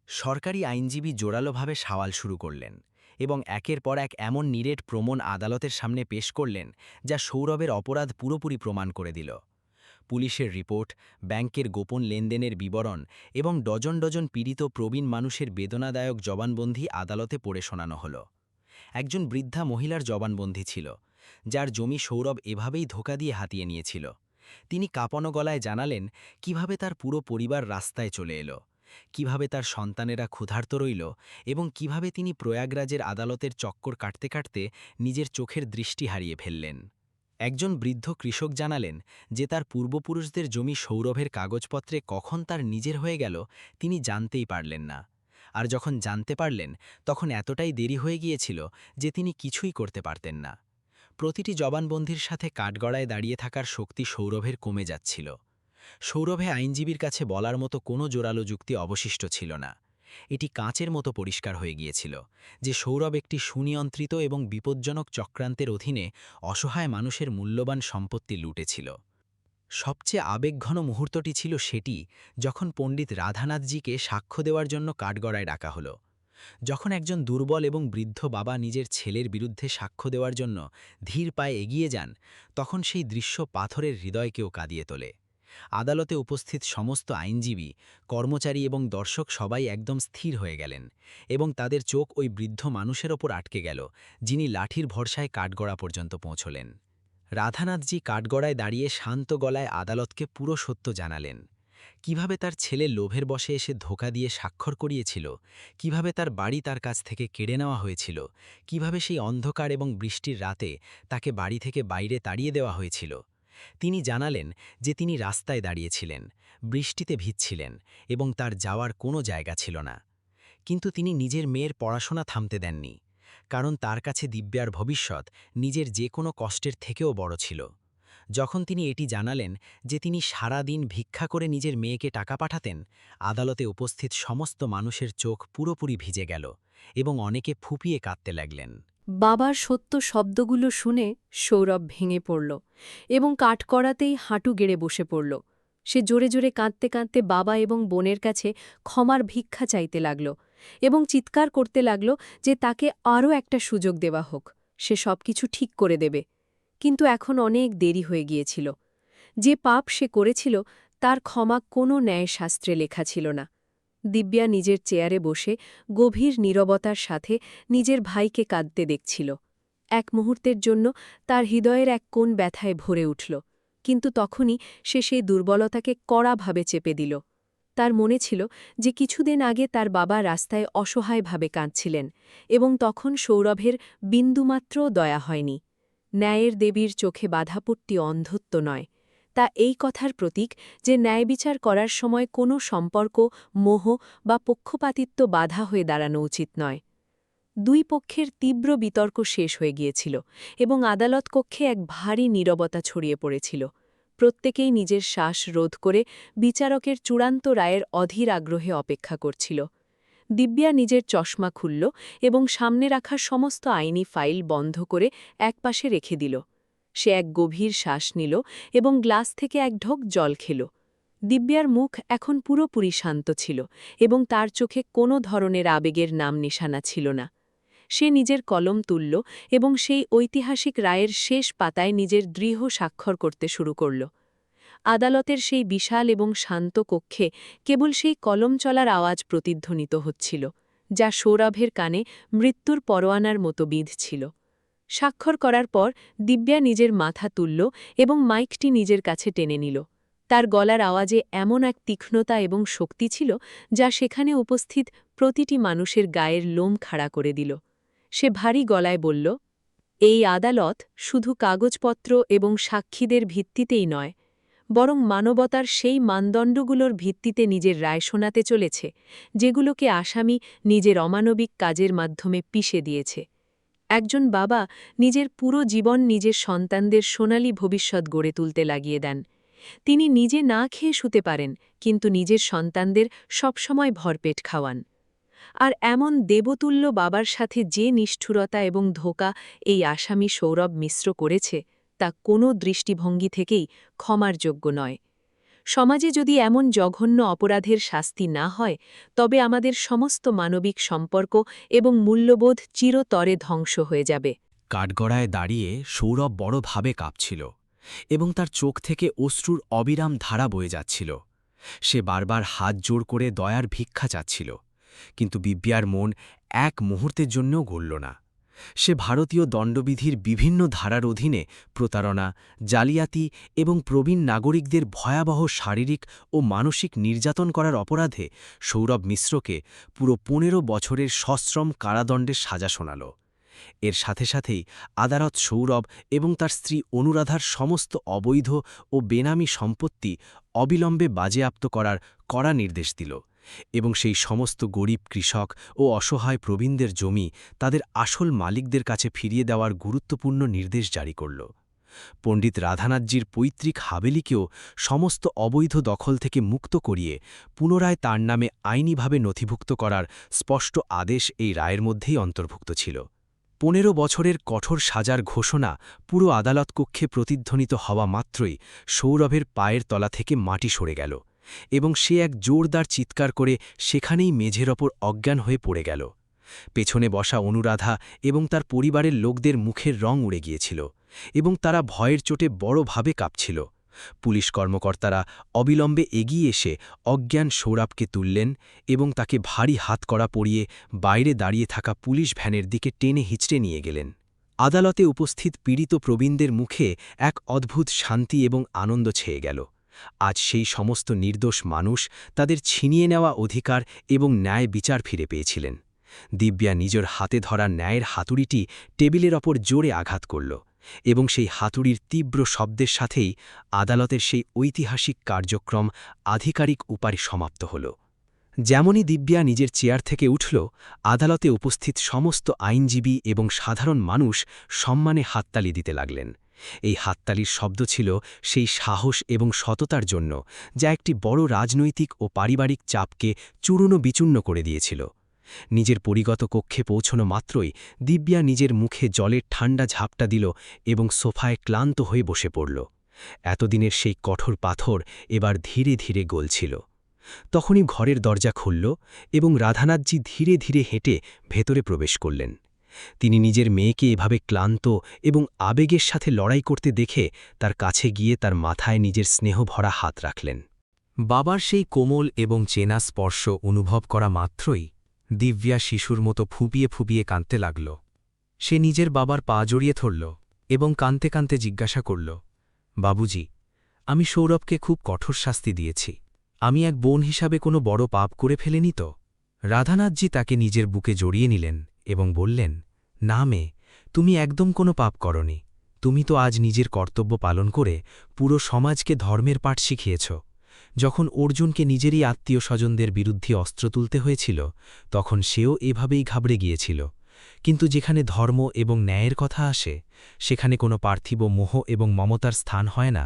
সরকারি আইনজীবী জোরালোভাবে সওয়াল শুরু করলেন এবং একের পর এক এমন নিরেট প্রমাণ আদালতের সামনে পেশ করলেন যা সৌরভের অপরাধ পুরোপুরি প্রমাণ করে দিল। পুলিশের রিপোর্ট, ব্যাংকের গোপন লেনদেনের বিবরণ এবং ডজন ডজন পীড়িত প্রবীণ মানুষের বেদনাদায়ক জবানবন্দি আদালতে পড়ে শোনানো হলো। একজন বৃদ্ধা মহিলার জবানবন্দি ছিল, যার জমি সৌরভ এভাবেই ধোঁকা দিয়ে হাতিয়ে নিয়েছিল। তিনি কাঁপানো গলায় জানালেন কিভাবে তার পুরো পরিবার রাস্তায় চলে এলো, কিভাবে তার সন্তানেরা ক্ষুধার্ত রইল এবং কিভাবে তিনি প্রয়াগরাজের আদালতের চক্কর কাটতে কাটতে নিজের চোখের দৃষ্টি হারিয়ে ফেললেন। একজন বৃদ্ধ কৃষক জানালেন যে তার পূর্বপুরুষদের জমি সৌরভের কাগজপত্রে কখন তার নিজের হয়ে গেল তিনি জানতেই পারলেন না, আর যখন জানতে পারলেন তখন এতটাই দেরি হয়ে গিয়েছিল যে তিনি কিছুই করতে পারতেন না। প্রতিটি জবানবন্দির সাথে কাঠগড়ায় দাঁড়িয়ে থাকার শক্তি সৌরভের কমে যাচ্ছিল। সৌরভে আইনজীবীর কাছে বলার মতো কোনো জোরালো যুক্তি অবশিষ্ট ছিল না। এটি কাঁচের মতো পরিষ্কার হয়ে গিয়েছিল যে সৌরভ একটি সুনিয়ন্ত্রিত এবং বিপজ্জনক চক্রান্তের অধীনে অসহায় মানুষের মূল্যবান সম্পত্তি লুটেছিল। সবচেয়ে আবেগঘন মুহূর্তটি ছিল সেটি যখন পণ্ডিত রাধানাথজিকে সাক্ষ্য দেওয়ার জন্য কাঠগড়ায় ডাকা হলো। যখন একজন দুর্বল এবং বৃদ্ধ বাবা নিজের ছেলের বিরুদ্ধে সাক্ষ্য দেওয়ার জন্য ধীর পায়ে এগিয়ে যান, তখন সেই দৃশ্য পাথরের হৃদয়কেও কাঁদিয়ে তোলে। আদালতে উপস্থিত সমস্ত আইনজীবী, কর্মচারী এবং দর্শক সবাই একদম স্থির হয়ে গেলেন এবং তাদের চোখ ওই বৃদ্ধ মানুষের ওপর আটকে গেল, যিনি লাঠির ভরসায় কাঠগড়া পর্যন্ত পৌঁছলেন। রাধানাথজি কাঠগড়ায় দাঁড়িয়ে শান্ত গলায় আদালতকে পুরো সত্য জানালেন। কিভাবে তার ছেলে লোভের বশে এসে ধোঁকা দিয়ে স্বাক্ষর করিয়েছিল, কিভাবে তার বাড়ি তার কাছ থেকে কেড়ে নেওয়া হয়েছিল, কিভাবে সেই অন্ধকার এবং বৃষ্টির রাতে তাকে বাড়ি থেকে বাইরে তাড়িয়ে দেওয়া হয়েছিল। তিনি জানালেন যে তিনি রাস্তায় দাঁড়িয়েছিলেন, বৃষ্টিতে ভিজছিলেন এবং তার যাওয়ার কোনো জায়গা ছিল না। কিন্তু তিনি নিজের মেয়ের পড়াশোনা থামতে দেননি, কারণ তার কাছে দিব্যার ভবিষ্যৎ নিজের যে কোনো কষ্টের থেকেও বড় ছিল। যখন তিনি এটি জানালেন যে তিনি সারা দিন ভিক্ষা করে নিজের মেয়েকে টাকা পাঠাতেন, আদালতে উপস্থিত সমস্ত মানুষের চোখ পুরোপুরি ভিজে গেল এবং অনেকে ফুপিয়ে কাঁদতে লাগলেন। বাবার সত্য শব্দগুলো শুনে সৌরভ ভেঙে পড়ল এবং কাঠকড়াতেই হাঁটু গেড়ে বসে পড়ল। সে জোরে জোরে কাঁদতে কাঁদতে বাবা এবং বোনের কাছে ক্ষমার ভিক্ষা চাইতে লাগল এবং চিৎকার করতে লাগল যে তাকে আরও একটা সুযোগ দেওয়া হোক, সে সবকিছু ঠিক করে দেবে। কিন্তু এখন অনেক দেরি হয়ে গিয়েছিল। যে পাপ সে করেছিল তার ক্ষমা কোনো ন্যায়শাস্ত্রে লেখা ছিল না। দিব্যা নিজের চেয়ারে বসে গভীর নীরবতার সাথে নিজের ভাইকে কাঁদতে দেখছিল। এক মুহূর্তের জন্য তার হৃদয়ের এক কোণ ব্যথায় ভরে উঠল, কিন্তু তখনই সে সেই দুর্বলতাকে কড়াভাবে চেপে দিল। তার মনে ছিল যে কিছুদিন আগে তার বাবা রাস্তায় অসহায়ভাবে কাঁদছিলেন এবং তখন সৌরভের বিন্দুমাত্রও দয়া হয়নি। ন্যায়ের দেবীর চোখে বাধাপট্টি অন্ধত্ব নয়, তা এই কথার প্রতীক যে ন্যায়বিচার করার সময় কোনো সম্পর্ক, মোহ বা পক্ষপাতিত্ব বাধা হয়ে দাঁড়ানো উচিত নয়। দুই পক্ষের তীব্র বিতর্ক শেষ হয়ে গিয়েছিল এবং আদালত কক্ষে এক ভারী নীরবতা ছড়িয়ে পড়েছিল। প্রত্যেকেই নিজের শ্বাস রোধ করে বিচারকের চূড়ান্ত রায়ের অধীর আগ্রহে অপেক্ষা করছিল। দিব্যা নিজের চশমা খুলল এবং সামনে রাখা সমস্ত আইনি ফাইল বন্ধ করে একপাশে রেখে দিল। সে এক গভীর শ্বাস নিল এবং গ্লাস থেকে এক ঢোক জল খেল। দিব্যার মুখ এখন পুরোপুরি শান্ত ছিল এবং তার চোখে কোনো ধরনের আবেগের নাম নিশানা ছিল না। সে নিজের কলম তুলল এবং সেই ঐতিহাসিক রায়ের শেষ পাতায় নিজের দৃঢ় স্বাক্ষর করতে শুরু করল। আদালতের সেই বিশাল এবং শান্ত কক্ষে কেবল সেই কলম চলার আওয়াজ প্রতিধ্বনিত হচ্ছিল, যা সৌরভের কানে মৃত্যুর পরোয়ানার মতো বিঁধছিল। স্বাক্ষর করার পর দিব্যা নিজের মাথা তুলল এবং মাইকটি নিজের কাছে টেনে নিল। তার গলার আওয়াজে এমন এক তীক্ষ্ণতা এবং শক্তি ছিল যা সেখানে উপস্থিত প্রতিটি মানুষের গায়ের লোম খাড়া করে দিল। সে ভারী গলায় বলল, এই আদালত শুধু কাগজপত্র এবং সাক্ষীদের ভিত্তিতেই নয়, বরং মানবতার সেই মানদণ্ডগুলোর ভিত্তিতে নিজের রায় শোনাতে চলেছে, যেগুলোকে আসামি নিজের অমানবিক কাজের মাধ্যমে পিষে দিয়েছে। একজন বাবা নিজের পুরো জীবন নিজের সন্তানদের সোনালী ভবিষ্যৎ গড়ে তুলতে লাগিয়ে দেন। তিনি নিজে না খেয়ে শুতে পারেন, কিন্তু নিজের সন্তানদের সবসময় ভরপেট খাওয়ান। আর এমন দেবতুল্য বাবার সাথে যে নিষ্ঠুরতা এবং ধোঁকা এই আসামি সৌরভ মিশ্র করেছে, তা কোনো দৃষ্টিভঙ্গি থেকেই ক্ষমার যোগ্য নয়। সমাজে যদি এমন জঘন্য অপরাধের শাস্তি না হয়, তবে আমাদের সমস্ত মানবিক সম্পর্ক এবং মূল্যবোধ চিরতরে ধ্বংস হয়ে যাবে। কাঠগড়ায় দাঁড়িয়ে সৌরভ বড়ভাবে কাঁপছিল এবং তার চোখ থেকে অশ্রুর অবিরাম ধারা বয়ে যাচ্ছিল। সে বারবার হাত জোড় করে দয়ার ভিক্ষা চাচ্ছিল, কিন্তু দিব্যার মন এক মুহূর্তের জন্যও গড়ল না। সে ভারতীয় দণ্ডবিধির বিভিন্ন ধারার অধীনে প্রতারণা, জালিয়াতি এবং প্রবীণ নাগরিকদের ভয়াবহ শারীরিক ও মানসিক নির্যাতন করার অপরাধে সৌরভ মিশ্রকে পুরো ১৫ বছরের সশ্রম কারাদণ্ডের সাজা শোনাল। এর সাথে সাথেই আদালত সৌরভ এবং তার স্ত্রী অনুরাধার সমস্ত অবৈধ ও বেনামি সম্পত্তি অবিলম্বে বাজেয়াপ্ত করার কড়া নির্দেশ দিল এবং সেই সমস্ত গরিব কৃষক ও অসহায় প্রবীণদের জমি তাদের আসল মালিকদের কাছে ফিরিয়ে দেওয়ার গুরুত্বপূর্ণ নির্দেশ জারি করল। পণ্ডিত রাধানাথজির পৈতৃক হাবেলিকেও সমস্ত অবৈধ দখল থেকে মুক্ত করিয়ে পুনরায় তার নামে আইনিভাবে নথিভুক্ত করার স্পষ্ট আদেশ এই রায়ের মধ্যেই অন্তর্ভুক্ত ছিল। ১৫ বছরের কঠোর সাজার ঘোষণা পুরো আদালত কক্ষে প্রতিধ্বনিত হওয়া মাত্রই সৌরভের পায়ের তলা থেকে মাটি সরে গেল এবং সে এক জোরদার চিৎকার করে সেখানেই মেঝের ওপর অজ্ঞান হয়ে পড়ে গেল। পেছনে বসা অনুরাধা এবং তার পরিবারের লোকদের মুখের রং উড়ে গিয়েছিল এবং তারা ভয়ের চোটে বড়ভাবে কাঁপছিল। পুলিশ কর্মকর্তারা অবিলম্বে এগিয়ে এসে অজ্ঞান সৌরভকে তুললেন এবং তাকে ভারী হাতকড়া পরিয়ে বাইরে দাঁড়িয়ে থাকা পুলিশ ভ্যানের দিকে টেনে হিঁচড়ে নিয়ে গেলেন। আদালতে উপস্থিত পীড়িত প্রবীণদের মুখে এক অদ্ভুত শান্তি এবং আনন্দ ছেয়ে গেল। আজ সেই সমস্ত নির্দোষ মানুষ তাদের ছিনিয়ে নেওয়া অধিকার এবং ন্যায় বিচার ফিরে পেয়েছিলেন। দিব্যা নিজের হাতে ধরা ন্যায়ের হাতুড়িটি টেবিলের ওপর জোরে আঘাত করল এবং সেই হাতুড়ির তীব্র শব্দের সাথেই আদালতের সেই ঐতিহাসিক কার্যক্রম আধিকারিক উপায়ে সমাপ্ত হল। যেমনই দিব্যা নিজের চেয়ার থেকে উঠল, আদালতে উপস্থিত সমস্ত আইনজীবী এবং সাধারণ মানুষ সম্মানে হাততালি দিতে লাগলেন এই হাততালির শব্দ ছিল সেই সাহস এবং সততার জন্য, যা একটি বড় রাজনৈতিক ও পারিবারিক চাপকে চূর্ণ বিচূর্ণ করে দিয়েছিল। নিজের পরিগত কক্ষে পৌঁছনো মাত্রই দিব্যা নিজের মুখে জলের ঠান্ডা ঝাপটা দিল এবং সোফায় ক্লান্ত হয়ে বসে পড়ল। এতদিনের সেই কঠোর পাথর এবার ধীরে ধীরে গলছিল। তখনই ঘরের দরজা খুলল এবং রাধানাথজি ধীরে ধীরে হেঁটে ভেতরে প্রবেশ করলেন। তিনি নিজের মেয়েকে এভাবে ক্লান্ত এবং আবেগের সাথে লড়াই করতে দেখে তার কাছে গিয়ে তার মাথায় নিজের স্নেহভরা হাত রাখলেন। বাবার সেই কোমল এবং চেনা স্পর্শ অনুভব করা মাত্রই দিব্যা শিশুর মতো ফুপিয়ে ফুপিয়ে কাঁদতে লাগল। সে নিজের বাবার পা জড়িয়ে ধরল এবং কাঁদতে কাঁদতে জিজ্ঞাসা করল, বাবুজি, আমি সৌরভকে খুব কঠোর শাস্তি দিয়েছি। আমি এক বোন হিসাবে কোনো বড় পাপ করে ফেলেনি তো? রাধানাথজি তাকে নিজের বুকে জড়িয়ে নিলেন এবং বললেন, না মেয়ে, তুমি একদম কোনো পাপ করনি। তুমি তো আজ নিজের কর্তব্য পালন করে পুরো সমাজকে ধর্মের পাঠ শিখিয়েছ। যখন অর্জুনকে নিজেরই আত্মীয় স্বজনদের বিরুদ্ধে অস্ত্র তুলতে হয়েছিল, তখন সেও এভাবেই ঘাবড়ে গিয়েছিল। কিন্তু যেখানে ধর্ম এবং ন্যায়ের কথা আসে, সেখানে কোনো পার্থিব মোহ এবং মমতার স্থান হয় না।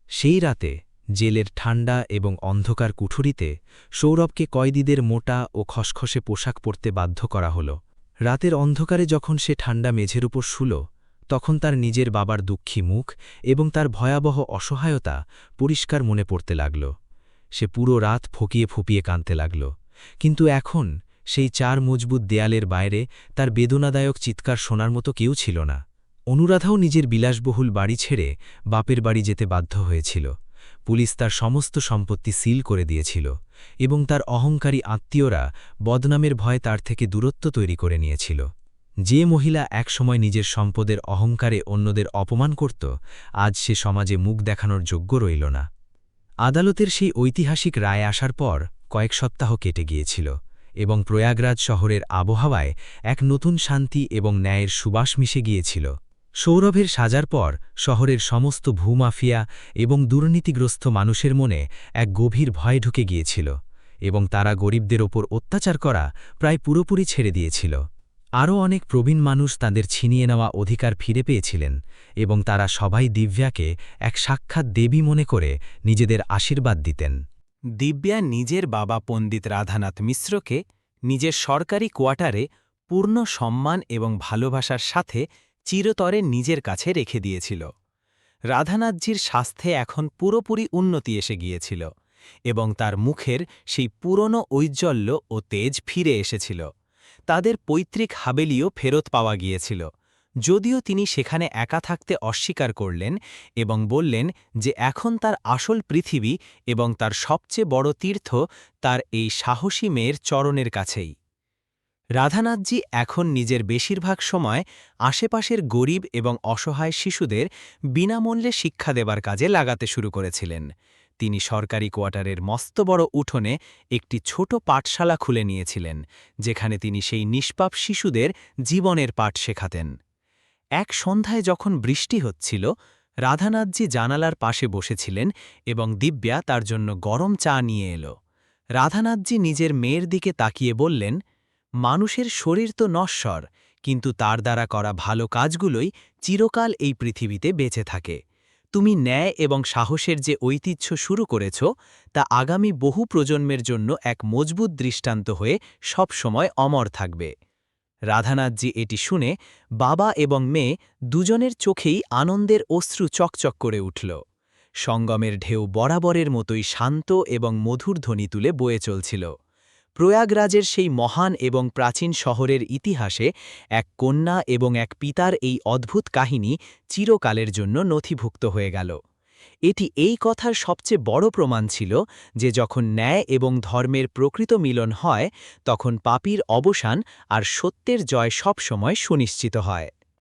সেই রাতে জেলের ঠান্ডা এবং অন্ধকার কুঠুরিতে সৌরভকে কয়েদিদের মোটা ও খসখসে পোশাক পরতে বাধ্য করা হল। রাতের অন্ধকারে যখন সে ঠান্ডা মেঝের উপর শুল, তখন তার নিজের বাবার দুঃখী মুখ এবং তার ভয়াবহ অসহায়তা পরিষ্কার মনে পড়তে লাগল। সে পুরো রাত ফকিয়ে ফুপিয়ে কাঁদতে লাগল, কিন্তু এখন সেই 4 মজবুত দেয়ালের বাইরে তার বেদনাদায়ক চিৎকার শোনার মতো কেউ ছিল না। অনুরাধাও নিজের বিলাসবহুল বাড়ি ছেড়ে বাপের বাড়ি যেতে বাধ্য হয়েছিল। পুলিশ তার সমস্ত সম্পত্তি সিল করে দিয়েছিল এবং তার অহংকারী আত্মীয়রা বদনামের ভয়ে তার থেকে দূরত্ব তৈরি করে নিয়েছিল। যে মহিলা একসময় নিজের সম্পদের অহংকারে অন্যদের অপমান করত, আজ সে সমাজে মুখ দেখানোর যোগ্য রইল না। আদালতের সেই ঐতিহাসিক রায় আসার পর কয়েক সপ্তাহ কেটে গিয়েছিল এবং প্রয়াগরাজ শহরের আবহাওয়ায় এক নতুন শান্তি এবং ন্যায়ের সুবাস মিশে গিয়েছিল। সৌরভের সাজার পর শহরের সমস্ত ভূমাফিয়া এবং দুর্নীতিগ্রস্ত মানুষের মনে এক গভীর ভয় ঢুকে গিয়েছিল এবং তারা গরিবদের ওপর অত্যাচার করা প্রায় পুরোপুরি ছেড়ে দিয়েছিল। আরও অনেক প্রবীণ মানুষ তাদের ছিনিয়ে নেওয়া অধিকার ফিরে পেয়েছিলেন এবং তারা সবাই দিব্যাকে এক সাক্ষাৎ দেবী মনে করে নিজেদের আশীর্বাদ দিতেন। দিব্যা নিজের বাবা পণ্ডিত রাধানাথ মিশ্রকে নিজের সরকারি কোয়ার্টারে পূর্ণ সম্মান এবং ভালোবাসার সাথে চিরতরে নিজের কাছে রেখে দিয়েছিল। রাধানাথজির স্বাস্থ্যে এখন পুরোপুরি উন্নতি এসে গিয়েছিল এবং তার মুখের সেই পুরনো ঔজ্জ্বল্য ও তেজ ফিরে এসেছিল। তাদের পৈতৃক হাবেলিও ফেরত পাওয়া গিয়েছিল, যদিও তিনি সেখানে একা থাকতে অস্বীকার করলেন এবং বললেন যে এখন তার আসল পৃথিবী এবং তার সবচেয়ে বড় তীর্থ তার এই সাহসী মেয়ের চরণের কাছেই। রাধানাথজি এখন নিজের বেশিরভাগ সময় আশেপাশের গরিব এবং অসহায় শিশুদের বিনামূল্যে শিক্ষা দেবার কাজে লাগাতে শুরু করেছিলেন। তিনি সরকারি কোয়ার্টারের মস্ত বড় উঠোনে একটি ছোট পাঠশালা খুলে নিয়েছিলেন, যেখানে তিনি সেই নিষ্পাপ শিশুদের জীবনের পাঠ শেখাতেন। এক সন্ধ্যায় যখন বৃষ্টি হচ্ছিল, রাধানাথজি জানালার পাশে বসেছিলেন এবং দিব্যা তার জন্য গরম চা নিয়ে এলো। রাধানাথজি নিজের মেয়ের দিকে তাকিয়ে বললেন, মানুষের শরীর তো নশ্বর, কিন্তু তার দ্বারা করা ভালো কাজগুলোই চিরকাল এই পৃথিবীতে বেঁচে থাকে। তুমি ন্যায় এবং সাহসের যে ঐতিহ্য শুরু করেছ, তা আগামী বহু প্রজন্মের জন্য এক মজবুত দৃষ্টান্ত হয়ে সবসময় অমর থাকবে। রাধানাথজি এটি শুনে বাবা এবং মেয়ে দুজনের চোখেই আনন্দের অশ্রু চকচক করে উঠল। সঙ্গমের ঢেউ বরাবরের মতোই শান্ত এবং মধুর ধ্বনি তুলে বয়ে চলছিল। প্রয়াগরাজের সেই মহান এবং প্রাচীন শহরের ইতিহাসে এক কন্যা এবং এক পিতার এই অদ্ভুত কাহিনী চিরকালের জন্য নথিভুক্ত হয়ে গেল। এটি এই কথার সবচেয়ে বড় প্রমাণ ছিল যে যখন ন্যায় এবং ধর্মের প্রকৃত মিলন হয়, তখন পাপীর অবসান আর সত্যের জয় সবসময় সুনিশ্চিত হয়।